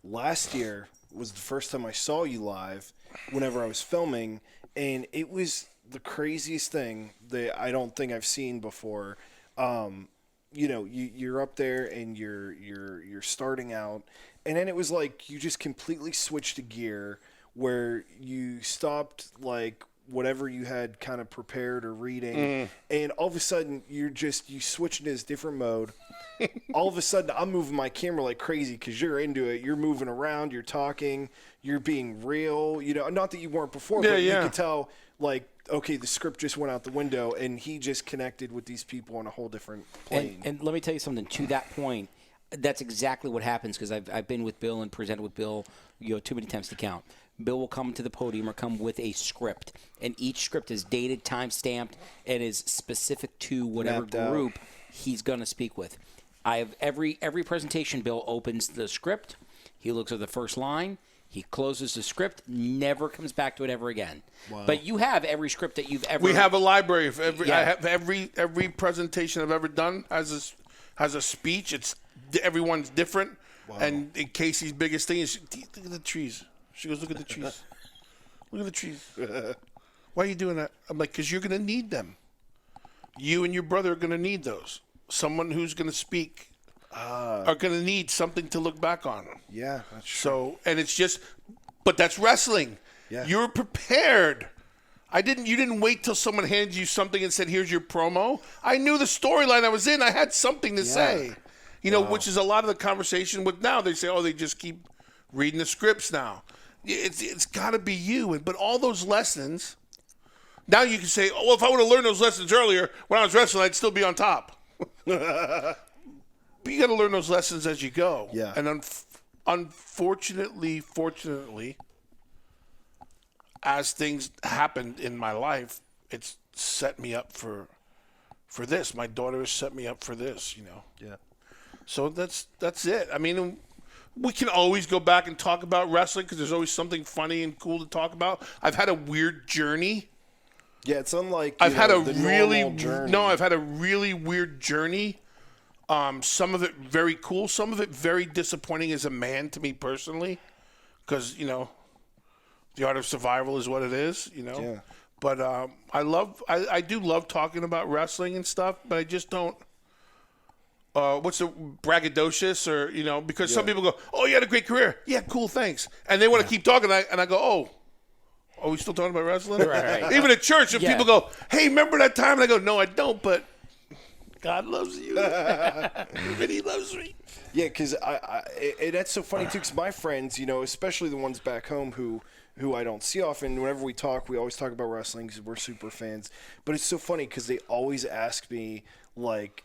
Last year was the first time I saw you live whenever I was filming, and it was the craziest thing that I don't think I've seen before. You're up there and you're starting out, and then it was like you just completely switched a gear where you stopped like whatever you had kind of prepared or reading, and all of a sudden you switch into this different mode. All of a sudden I'm moving my camera like crazy because you're into it. You're moving around, you're talking, you're being real. Not that you weren't before, but you could tell like, okay, the script just went out the window, and he just connected with these people on a whole different plane. And let me tell you something. To that point, that's exactly what happens, because I've been with Bill and presented with Bill, too many times to count. Bill will come to the podium or come with a script, and each script is dated, time-stamped, and is specific to whatever group he's going to speak with. I have every presentation, Bill opens the script, He looks at the first line. He closes the script, never comes back to it ever again. Wow. But you have every script that you've ever. We have a library of every. Yeah. I have every presentation I've ever done has a speech. Everyone's different. Wow. And Casey's biggest thing is, look at the trees. She goes, look at the trees. Look at the trees. Why are you doing that? I'm like, because you're going to need them. You and your brother are going to need those. Someone who's going to speak are going to need something to look back on. Yeah, that's true. So, and it's just, but that's wrestling. Yeah. You're prepared. You didn't wait till someone handed you something and said, here's your promo. I knew the storyline I was in. I had something to say. You know, which is a lot of the conversation with now. They say, they just keep reading the scripts now. It's got to be you. But all those lessons, now you can say, if I would have learned those lessons earlier when I was wrestling, I'd still be on top. But you got to learn those lessons as you go. Yeah. And fortunately, as things happened in my life, it's set me up for this. My daughter has set me up for this, Yeah. So that's it. I mean, we can always go back and talk about wrestling because there's always something funny and cool to talk about. I've had a weird journey. Yeah, it's unlike I've had a really weird journey. Some of it very cool, some of it very disappointing as a man to me personally, because the art of survival is what it is. Yeah. But I do love talking about wrestling and stuff, but I just don't. What's the braggadocious or because some people go, you had a great career, yeah, cool, thanks, and they want to keep talking, and I go, are we still talking about wrestling? Right. Even at church, if people go, hey, remember that time? And I go, no, I don't, but God loves you. And he loves me. Yeah, because that's so funny, too, because my friends, especially the ones back home who I don't see often, whenever we talk, we always talk about wrestling because we're super fans. But it's so funny because they always ask me,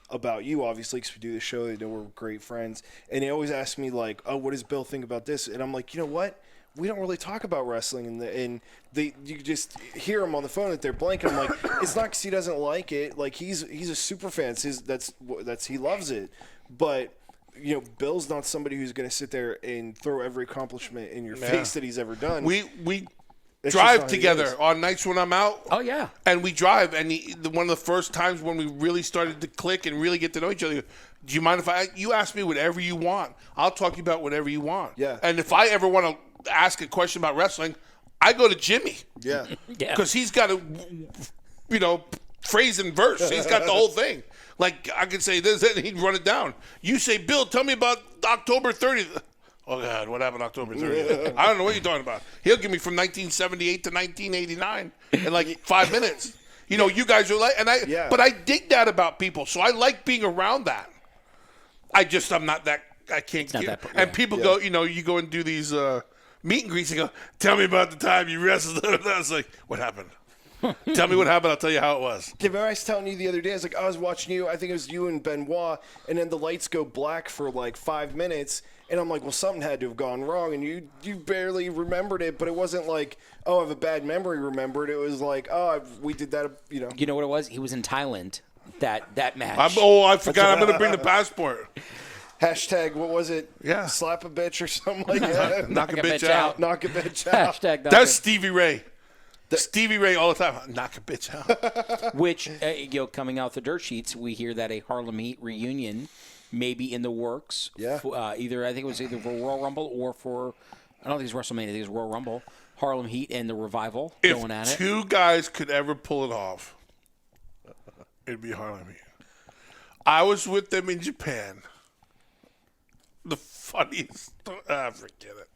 about you, obviously, because we do the show. They know we're great friends. And they always ask me, what does Bill think about this? And I'm like, you know what? We don't really talk about wrestling, and you just hear him on the phone that they're blank. And I'm like, it's not because he doesn't like it. He's a super fan. That's he loves it. But Bill's not somebody who's going to sit there and throw every accomplishment in your face that he's ever done. We drive together on nights when I'm out. Oh yeah, and we drive. And one of the first times when we really started to click and really get to know each other. Do you mind if you ask me whatever you want? I'll talk to you about whatever you want. Yeah. And if I ever want to ask a question about wrestling, I go to Jimmy. Yeah. Because he's got a, phrase and verse. He's got the whole thing. I could say this and he'd run it down. You say, Bill, tell me about October 30th. Oh, God, what happened October 30th? I don't know what you're talking about. He'll give me from 1978 to 1989 in 5 minutes. You guys are but I dig that about people. So I like being around that. I'm not that, I can't get it. And people go, you go and do these meet and greets and go, tell me about the time you wrestled. I was like, what happened? Tell me what happened. I'll tell you how it was. Yeah, I was telling you the other day, I was watching you, I think it was you and Benoit, and then the lights go black for 5 minutes, and I'm like, well, something had to have gone wrong, and you barely remembered it, but it wasn't I have a bad memory remembered. It was we did that, You know what it was? He was in Thailand, that match. I forgot. I'm going to bring the passport. Hashtag, what was it? Yeah. Slap a bitch or something like that. Knock a bitch out. Knock a bitch out. Hashtag That's Stevie Ray. Stevie Ray all the time. Knock a bitch out. Which, coming out the dirt sheets, we hear that a Harlem Heat reunion may be in the works. Yeah. I think it was either for Royal Rumble or for, I don't think it's WrestleMania, I think it's Royal Rumble. Harlem Heat and the Revival going at it. If two guys could ever pull it off, it'd be Harlem Heat. I was with them in Japan. The funniest, forget it.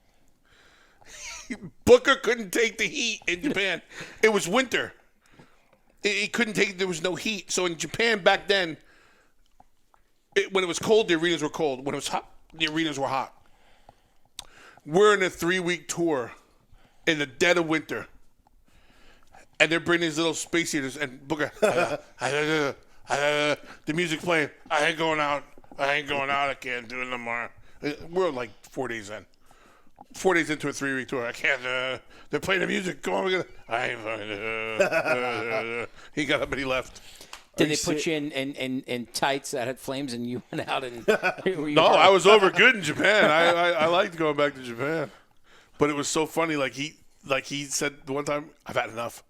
Booker couldn't take the heat in Japan. It was winter. He couldn't take. There was no heat. So in Japan back then, when it was cold, the arenas were cold. When it was hot, the arenas were hot. We're in a 3-week tour in the dead of winter, and they're bringing these little space heaters. And Booker, the music's playing. I ain't going out. I can't do it no more. We're 4 days in. 4 days into a 3-week tour. I can't. They're playing the music. Come on, I ain't fucking. He got up and he left. Did they put you in tights that had flames and you went out and? No, I was over good in Japan. I liked going back to Japan, but it was so funny. Like he said one time, "I've had enough."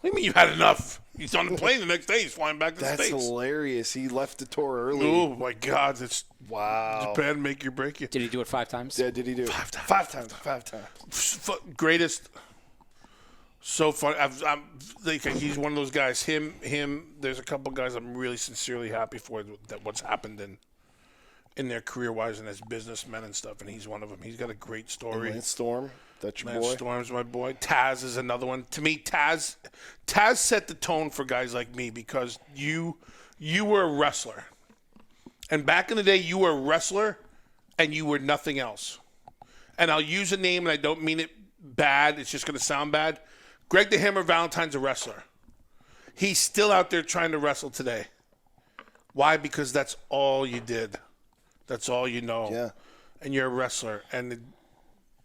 What do you mean you had enough? He's on the plane the next day. He's flying back to the States. That's hilarious. He left the tour early. Oh my God! It's wow. Japan make you break you. Did he do it 5 times? Yeah, did he do it? 5 times. 5 times. Greatest. So funny. He's one of those guys. Him. There's a couple guys I'm really sincerely happy for that what's happened in their career-wise and as businessmen and stuff. And he's one of them. He's got a great story. Lance Storm. That's your Lance boy. Storm's my boy. Taz is another one. To me, Taz set the tone for guys like me because you were a wrestler. And back in the day, you were a wrestler and you were nothing else. And I'll use a name and I don't mean it bad. It's just going to sound bad. Greg the Hammer Valentine's a wrestler. He's still out there trying to wrestle today. Why? Because that's all you did. That's all you know. Yeah. And you're a wrestler. And it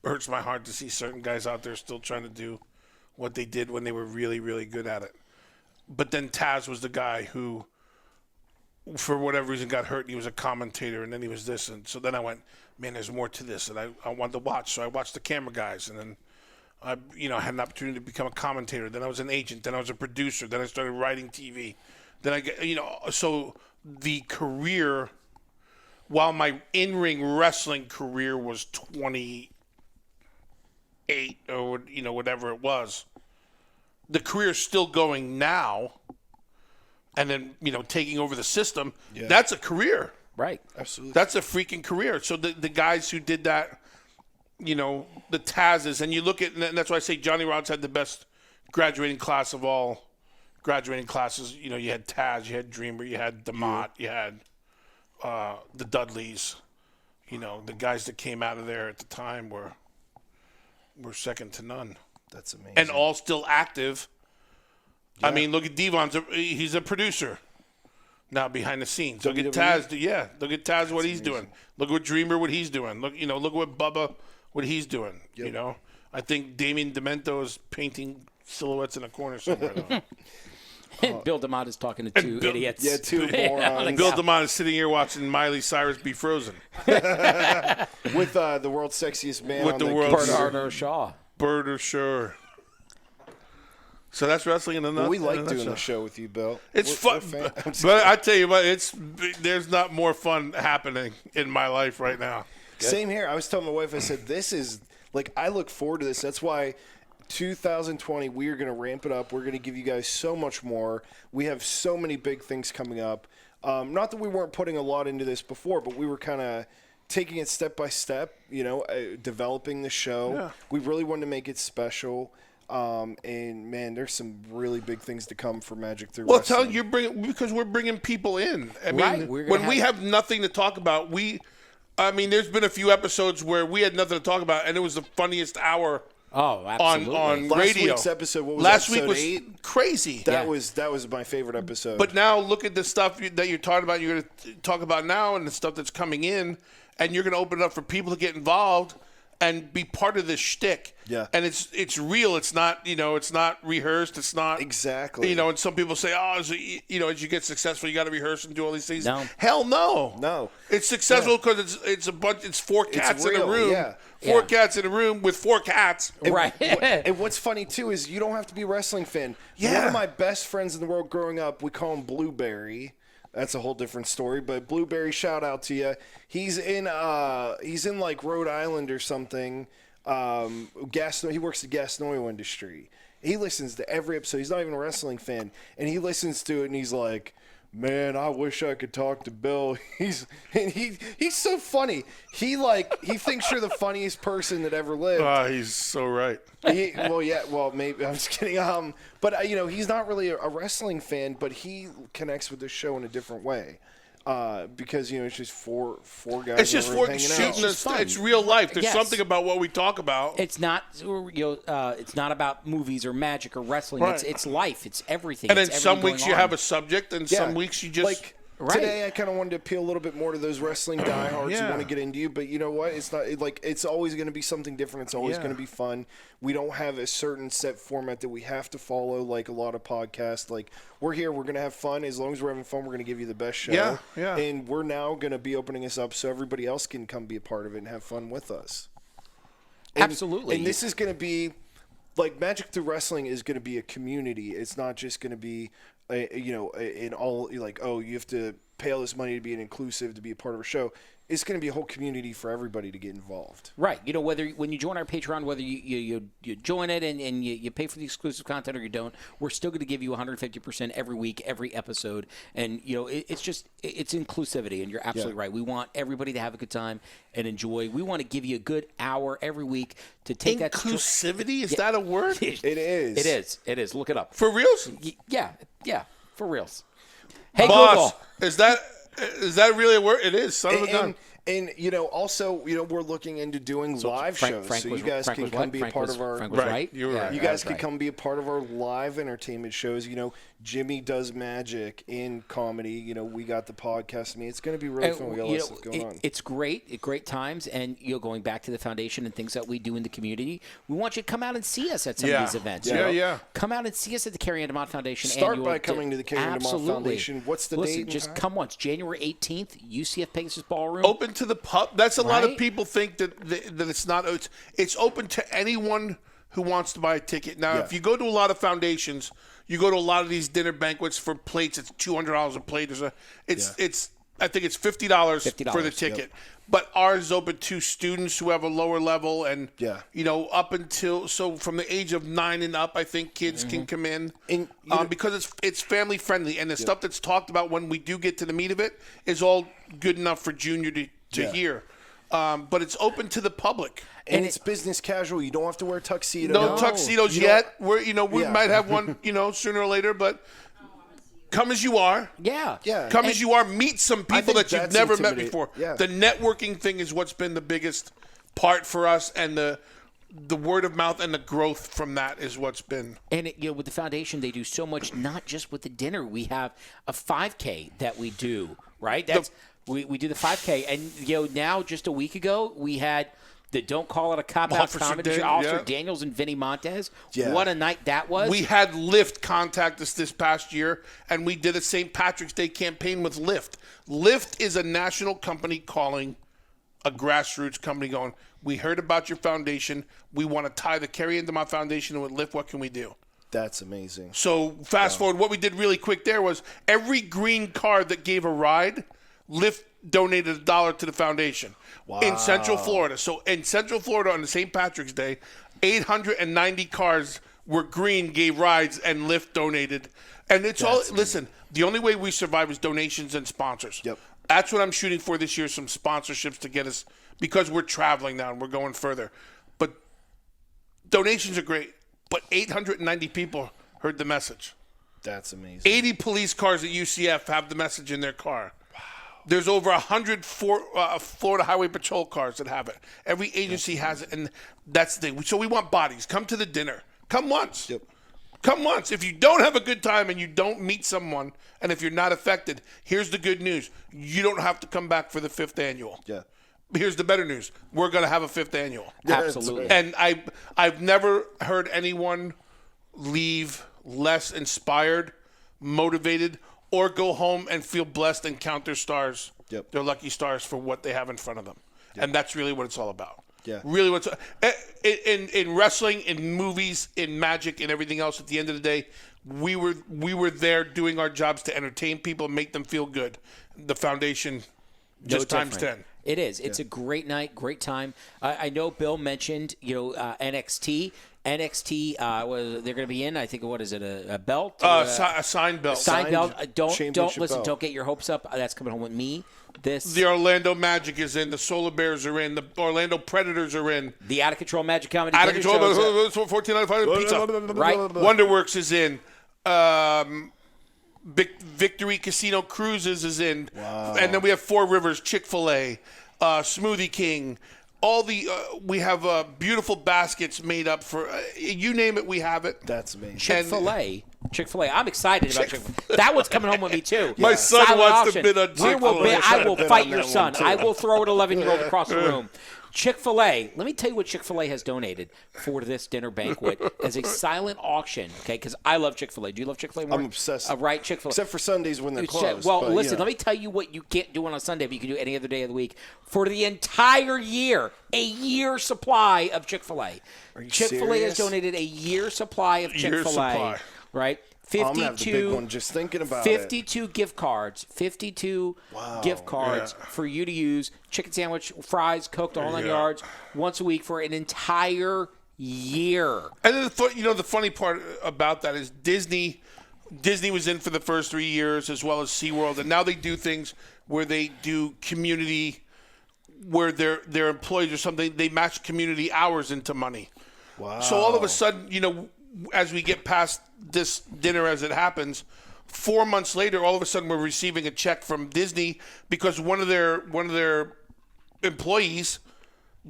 hurts my heart to see certain guys out there still trying to do what they did when they were really, really good at it. But then Taz was the guy who, for whatever reason, got hurt. And he was a commentator, and then he was this. And so then I went, man, there's more to this. And I wanted to watch. So I watched the camera guys. And then I had an opportunity to become a commentator. Then I was an agent. Then I was a producer. Then I started writing TV. Then I get, so the career, while my in-ring wrestling career was 28 or, whatever it was, the career's still going now. And then, taking over the system, that's a career. Right. Absolutely. That's a freaking career. So the guys who did that, the Tazes, and you look at, and that's why I say Johnny Rods had the best graduating class of all graduating classes. You had Taz, you had Dreamer, you had Demotts, you had the Dudleys. The guys that came out of there at the time were second to none. That's amazing. And all still active. Yeah. I mean, look at Devon's. He's a producer now behind the scenes. Look at Taz. Look at Taz, what he's doing. Look at Dreamer, what he's doing. Look at what Bubba, what he's doing. Yep. I think Damien Demento is painting silhouettes in a corner somewhere. Bill DeMott is talking to two idiots. Yeah, two morons. Bill DeMott is sitting here watching Miley Cyrus be frozen. With the world's sexiest man with on the the world's Bernardo Shaw. Birder Shaw. So that's wrestling in a nutshell. We like doing the show with you, Bill. It's fun, but I tell you what, there's not more fun happening in my life right now. Same here. I was telling my wife, I said, this is, I look forward to this. That's why 2020, we are going to ramp it up. We're going to give you guys so much more. We have so many big things coming up. Not that we weren't putting a lot into this before, but we were kind of taking it step by step, developing the show. Yeah. We really wanted to make it special. And man, there's some really big things to come for Magic Through Wrestling. Because we're bringing people in. I mean, right. When we have nothing to talk about, there's been a few episodes where we had nothing to talk about, and it was the funniest hour. Oh, absolutely. On last radio. Week's episode, what was last episode week was 8? Crazy. That was my favorite episode. But now look at the stuff that you're talking about. You're going to talk about now, and the stuff that's coming in, and you're going to open it up for people to get involved and be part of this shtick. Yeah. And it's real. It's not, it's not rehearsed. It's not. Exactly. And some people say, as you get successful, you got to rehearse and do all these things. No. Hell no. No. It's successful because it's 4 cats in a room. Yeah. 4 cats in a room with 4 cats. Right. And what's funny, too, is you don't have to be a wrestling fan. Yeah. One of my best friends in the world growing up, we call him Blueberry. That's a whole different story, but Blueberry, shout out to you. He's in Rhode Island or something. He works the gas and oil industry. He listens to every episode. He's not even a wrestling fan, and he listens to it and he's like, "Man, I wish I could talk to Bill." He's so funny. He thinks you're the funniest person that ever lived. He's so right. Maybe I'm just kidding. But he's not really a wrestling fan, but he connects with the show in a different way. Because it's just four guys. It's just shooting. It's real life. There's something about what we talk about. It's not. It's not about movies or magic or wrestling. Right. It's life. It's everything. And then some weeks you have a subject, and some weeks you just Today, I kind of wanted to appeal a little bit more to those wrestling diehards who want to get into you. But you know what? It's not it's always going to be something different. It's always going to be fun. We don't have a certain set format that we have to follow like a lot of podcasts. Like, we're here. We're going to have fun. As long as we're having fun, we're going to give you the best show. Yeah. And we're now going to be opening this up so everybody else can come be a part of it and have fun with us. Absolutely. And this is going to be, like, Magic Through Wrestling is going to be a community. It's not just going to be, in all, like, oh, you have to pay all this money to be an inclusive, to be a part of a show. It's going to be a whole community for everybody to get involved. Right. Whether when you join our Patreon, whether you join it and you pay for the exclusive content or you don't, we're still going to give you 150% every week, every episode. And, it's inclusivity. And you're absolutely right. We want everybody to have a good time and enjoy. We want to give you a good hour every week to take that. Inclusivity? Is that a word? It is. It is. Look it up. For reals? Yeah. For reals. Hey, Boss, Google. Is that really a word? It is. Son of a gun. And also, we're looking into doing live shows, so you guys can come be a part of our. Frank was right. You were right. You guys can come be a part of our live entertainment shows. Jimmy does magic in comedy. We got the podcast. I mean, it's going to be really fun. We got a lot of stuff going on. It's great times, and going back to the foundation and things that we do in the community. We want you to come out and see us at some of these events. Yeah. Come out and see us at the Carrie Ann Demott Foundation. Start by coming to the Carrie Ann Demott Foundation. What's the date? Just come once. January 18th, UCF Pegasus Ballroom. Open to the pub. That's a lot of people think that it's not. It's open to anyone who wants to buy a ticket. Now, if you go to a lot of foundations, you go to a lot of these dinner banquets for plates. It's $200 a plate. I think it's $50 for the ticket. Yep. But ours is open to students who have a lower level and up until from the age of 9 and up, I think kids can come in because it's family friendly, and the stuff that's talked about when we do get to the meat of it is all good enough for Junior to hear. But it's open to the public. And it's business casual. You don't have to wear a tuxedo. No tuxedos yet. We might have one, sooner or later, but come as you are. Yeah. Come as you are. Meet some people that you've never met before. Yeah. The networking thing is what's been the biggest part for us, and the word of mouth and the growth from that is what's been. And with the foundation, they do so much, not just with the dinner. We have a 5K that we do, right? We do the 5K, and now just a week ago we had the Don't Call It a Cop Out comedy Officer Daniels and Vinny Montez. Yeah. What a night that was! We had Lyft contact us this past year, and we did a St. Patrick's Day campaign with Lyft. Lyft is a national company calling a grassroots company, going, "We heard about your foundation. We want to tie the Carrie Ann Demott Foundation with Lyft. What can we do?" That's amazing. So fast forward, what we did really quick there was every green card that gave a ride, Lyft donated $1 to the foundation in Central Florida. So in Central Florida on the St. Patrick's Day, 890 cars were green, gave rides, and Lyft donated. And it's listen, the only way we survive is donations and sponsors. Yep. That's what I'm shooting for this year, some sponsorships to get us, because we're traveling now and we're going further. But donations are great. But 890 people heard the message. That's amazing. 80 police cars at UCF have the message in their car. There's over 100 Florida Highway Patrol cars that have it. Every agency has it, and that's the thing. So we want bodies. Come to the dinner. Come once. Yep. Come once. If you don't have a good time and you don't meet someone, and if you're not affected, here's the good news. You don't have to come back for the 5th annual. Yeah. Here's the better news. We're going to have a 5th annual. Absolutely. And I've never heard anyone leave less inspired, motivated, or go home and feel blessed and count their stars, their lucky stars, for what they have in front of them. Yep. And that's really what it's all about. Yeah. Really what's in wrestling, in movies, in magic, and everything else, at the end of the day, we were there doing our jobs to entertain people and make them feel good. The foundation, just times 10. It is. It's a great night, great time. I know Bill mentioned, NXT. NXT, they're going to be in, I think, what is it, a belt? A signed belt. Signed belt. Don't listen. Belt. Don't get your hopes up. That's coming home with me. The Orlando Magic is in. The Solar Bears are in. The Orlando Predators are in. The Out of Control Magic Comedy. Out of Control. $14.95 pizza. Right. Wonderworks is in. Victory Casino Cruises is in. Wow. And then we have Four Rivers, Chick-fil-A, Smoothie King, we have beautiful baskets made up for you name it, we have it. That's amazing. Chick-fil-A. I'm excited about Chick-fil-A. That one's coming home with me too. My son Silent wants auction. to bid on Chick-fil-A. I will bid fight on your that son. one, too. I will throw an 11-year-old across the room. Chick-fil-A. Let me tell you what Chick-fil-A has donated for this dinner banquet as a silent auction. Okay, because I love Chick-fil-A. Do you love Chick-fil-A more? I'm obsessed. Right, Chick-fil-A. Except for Sundays when they're closed. Well, but, listen, yeah. let me tell you what you can't do on a Sunday, but you can do any other day of the week. For the entire year, a year supply of Chick-fil-A. Chick-fil-A has serious? donated a year supply of Chick-fil-A. supply. Right? I'm gonna have the big one just thinking about 52 gift cards. 52 gift cards for you to use. Chicken sandwich, fries, cooked, all 9 yards, once a week for an entire year. And then the funny part about that is Disney was in for the first 3 years as well as SeaWorld, and now they do things where they do community, where their employees or something, they match community hours into money. Wow. So all of a sudden, as we get past this dinner as it happens, 4 months later, all of a sudden we're receiving a check from Disney because one of their employees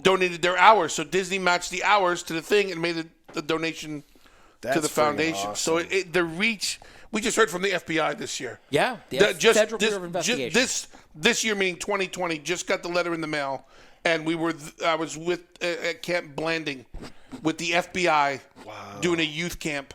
donated their hours. So Disney matched the hours to the thing and made the donation to the foundation. awesome. So the reach. We just heard from the FBI this year. Yeah, the Federal Bureau of Investigation. This year, meaning 2020, just got the letter in the mail, and I was with at Camp Blanding with the FBI doing a youth camp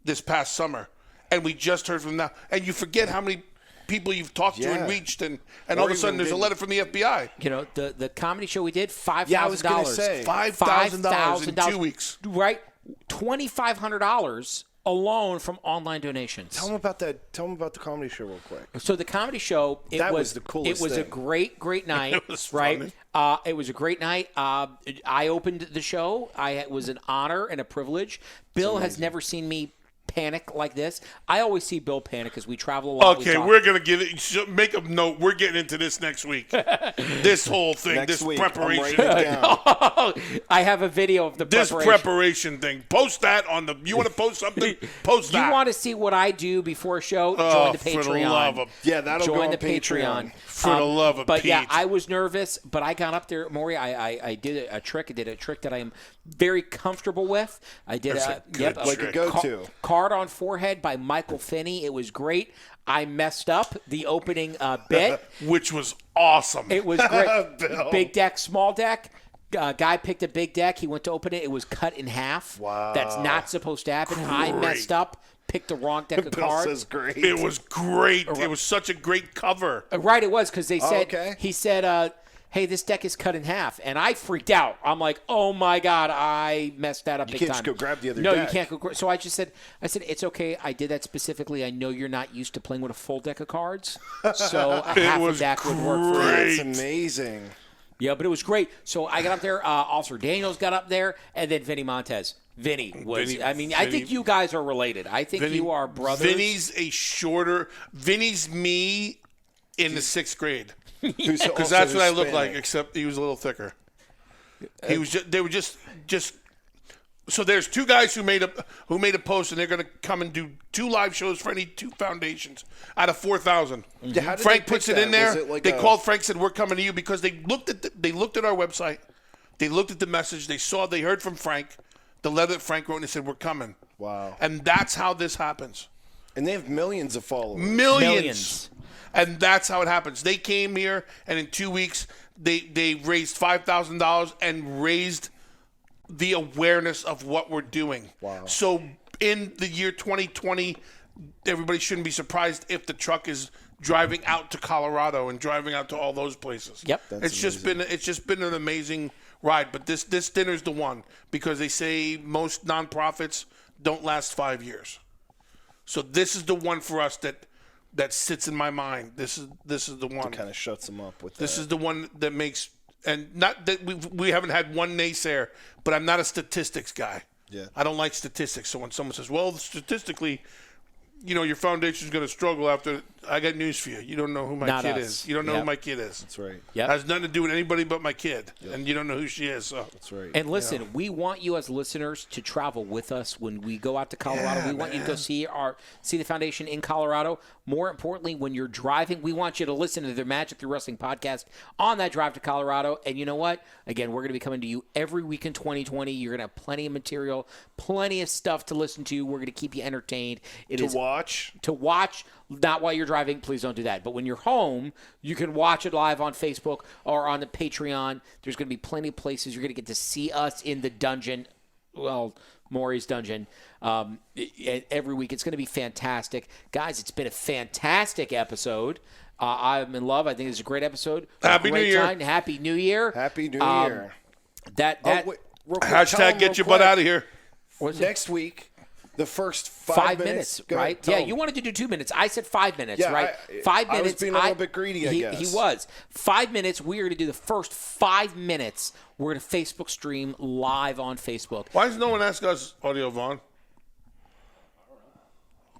this past summer, and we just heard from them. And you forget how many people you've talked to and reached, and all of a sudden there's a letter from the FBI. The comedy show we did, $5,000. Yeah, I was gonna say. $5,000 in 2 weeks. Right, $2,500 alone from online donations. Tell them about that. Tell them about the comedy show real quick. So the comedy show, That was the coolest It was a thing. great night. It was right. funny. It was a great night. I opened the show. It was an honor and a privilege. Bill has never seen me panic like this. I always see Bill panic because we travel a lot. Okay, we're gonna get it. Make a note. We're getting into this next week. This whole thing, Next this week, preparation. I'm writing it down. I have a video of the This preparation. preparation thing. Post that on the. You want to post something? Post that. You want to see what I do before a show? Join the Patreon. For the love of, Yeah, that'll Join go on the Patreon. for the love of But Pete. yeah, I was nervous, but I got up there, Maury. I did a trick. I did a trick that I am very comfortable with. I did That's a good Like a trick. go-to. Card on forehead by Michael Finney. It was great. I messed up the opening bit. Which was awesome. It was great. Bill. Big deck, small deck. Guy picked a big deck. He went to open it. It was cut in half. Wow. That's not supposed to happen. I messed up. Picked the wrong deck of Bill cards. says great. It was great. It was such a great cover. Right, it was because they said okay. he said, "Hey, this deck is cut in half," and I freaked out. I'm like, "Oh my god, I messed that up big can't time." just go grab the other No, deck. you can't go. So I said, "It's okay. I did that specifically. I know you're not used to playing with a full deck of cards, so a half a was deck would work for you." great. That's amazing. Yeah, but it was great. So I got up there. Officer Daniels got up there, and then Vinny Montez. Vinny was. Vinny- I mean, I think you guys are related. I think you are brothers. Vinny's me in the 6th grade. Because Because that's what I look like, except he was a little thicker. He was. They were just. So there's 2 guys who made a post, and they're going to come and do 2 live shows for any 2 foundations out of 4,000. Yeah, how did Frank they puts pick it in that? there. Was it like They a- called Frank, said we're coming to you because they looked at our website, they looked at the message, they heard from Frank, the letter that Frank wrote, and they said we're coming. Wow. And that's how this happens. And they have millions of followers. Millions. And that's how it happens. They came here, and in 2 weeks, they raised $5,000 and raised the awareness of what we're doing. Wow. So in the year 2020, everybody shouldn't be surprised if the truck is driving out to Colorado and driving out to all those places. Yep. It's just been an amazing ride. But this dinner's the one, because they say most nonprofits don't last 5 years. So this is the one for us that sits in my mind. This is the one. Kind of shuts them up with This that. is the one that makes, and not that we haven't had one naysayer, but I'm not a statistics guy. Yeah. I don't like statistics. So when someone says, well, statistically, your foundation's going to struggle after. I got news for you. You don't know who my kid is. You don't know who my kid is. That's right. Yep. Has nothing to do with anybody but my kid, and you don't know who she is. So That's right. And listen, we want you as listeners to travel with us when we go out to Colorado. We want you to go see the foundation in Colorado. More importantly, when you're driving, we want you to listen to the Magic Through Wrestling podcast on that drive to Colorado. And you know what? Again, we're going to be coming to you every week in 2020. You're going to have plenty of material, plenty of stuff to listen to. We're going to keep you entertained. To watch. Not while you're driving. Please don't do that. But when you're home, you can watch it live on Facebook or on the Patreon. There's going to be plenty of places. You're going to get to see us in the dungeon. Well, Maury's dungeon. Every week. It's going to be fantastic. Guys, it's been a fantastic episode. I'm in love. I think it's a great episode. Happy New Year. Happy New Year. Happy New Year. Hashtag get your butt out of here. Next week, the first 5 minutes, right? Yeah, you wanted to do 2 minutes. I said 5 minutes, right? 5 minutes. I was being a little bit greedy, I guess. He was. 5 minutes. We are going to do the first 5 minutes. We're going to Facebook stream live on Facebook. Why does no one ask us, Audio Vaughn?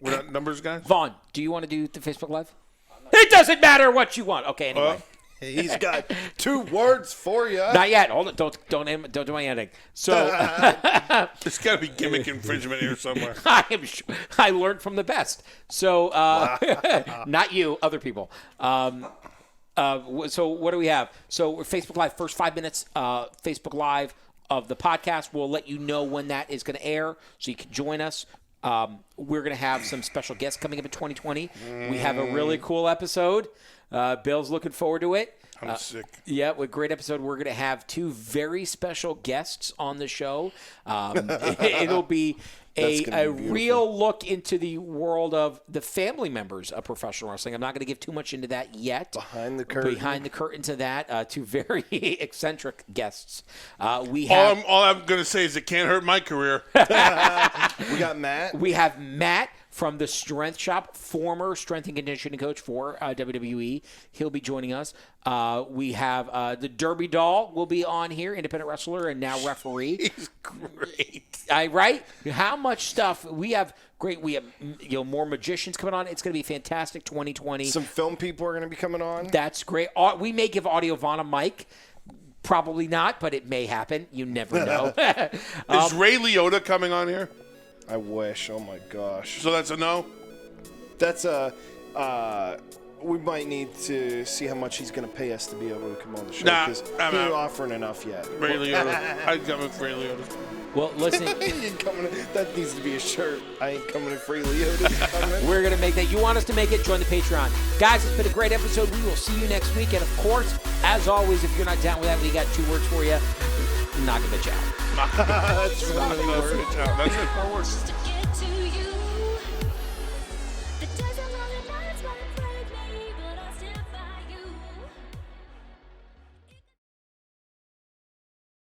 We're not numbers guys? Vaughn, do you want to do the Facebook Live? It doesn't matter what you want. Okay, anyway. He's got 2 words for you. Not yet. Hold it. Don't do my editing. So there's got to be gimmick infringement here somewhere. I am sure. I learned from the best. So not you, other people. So what do we have? So we're Facebook Live, first 5 minutes. Facebook Live of the podcast. We'll let you know when that is going to air, so you can join us. We're going to have some special guests coming up in 2020. We have a really cool episode. Bill's looking forward to it. I'm sick. Yeah, with a great episode. We're going to have 2 very special guests on the show. It'll be a real look into the world of the family members of professional wrestling. I'm not going to give too much into that yet. Behind the curtain to that, 2 very eccentric guests. All I'm going to say is it can't hurt my career. We got Matt. We have Matt from the Strength Shop, former strength and conditioning coach for WWE. He'll be joining us. We have the Derby Doll will be on here, independent wrestler and now referee. He's great. Right? How much stuff we have. Great. We have more magicians coming on. It's going to be fantastic 2020. Some film people are going to be coming on. That's great. We may give Audio Vaughn a mic. Probably not, but it may happen. You never know. Is Ray Liotta coming on here? I wish. Oh my gosh. So that's a no? That's a we might need to see how much he's going to pay us to be able to come on the show, because he ain't offering enough yet. Ray Liotta. I'd come in for Ray Liotta. Well, listen. That needs to be a shirt. I ain't coming in for Ray Liotta. We're going to make that. You want us to make it? Join the Patreon. Guys, it's been a great episode. We will see you next week. And, of course, as always, if you're not down with that, we got 2 words for you. Knock a bitch out. That's 1 million words. That's 4 words. Just to get to you.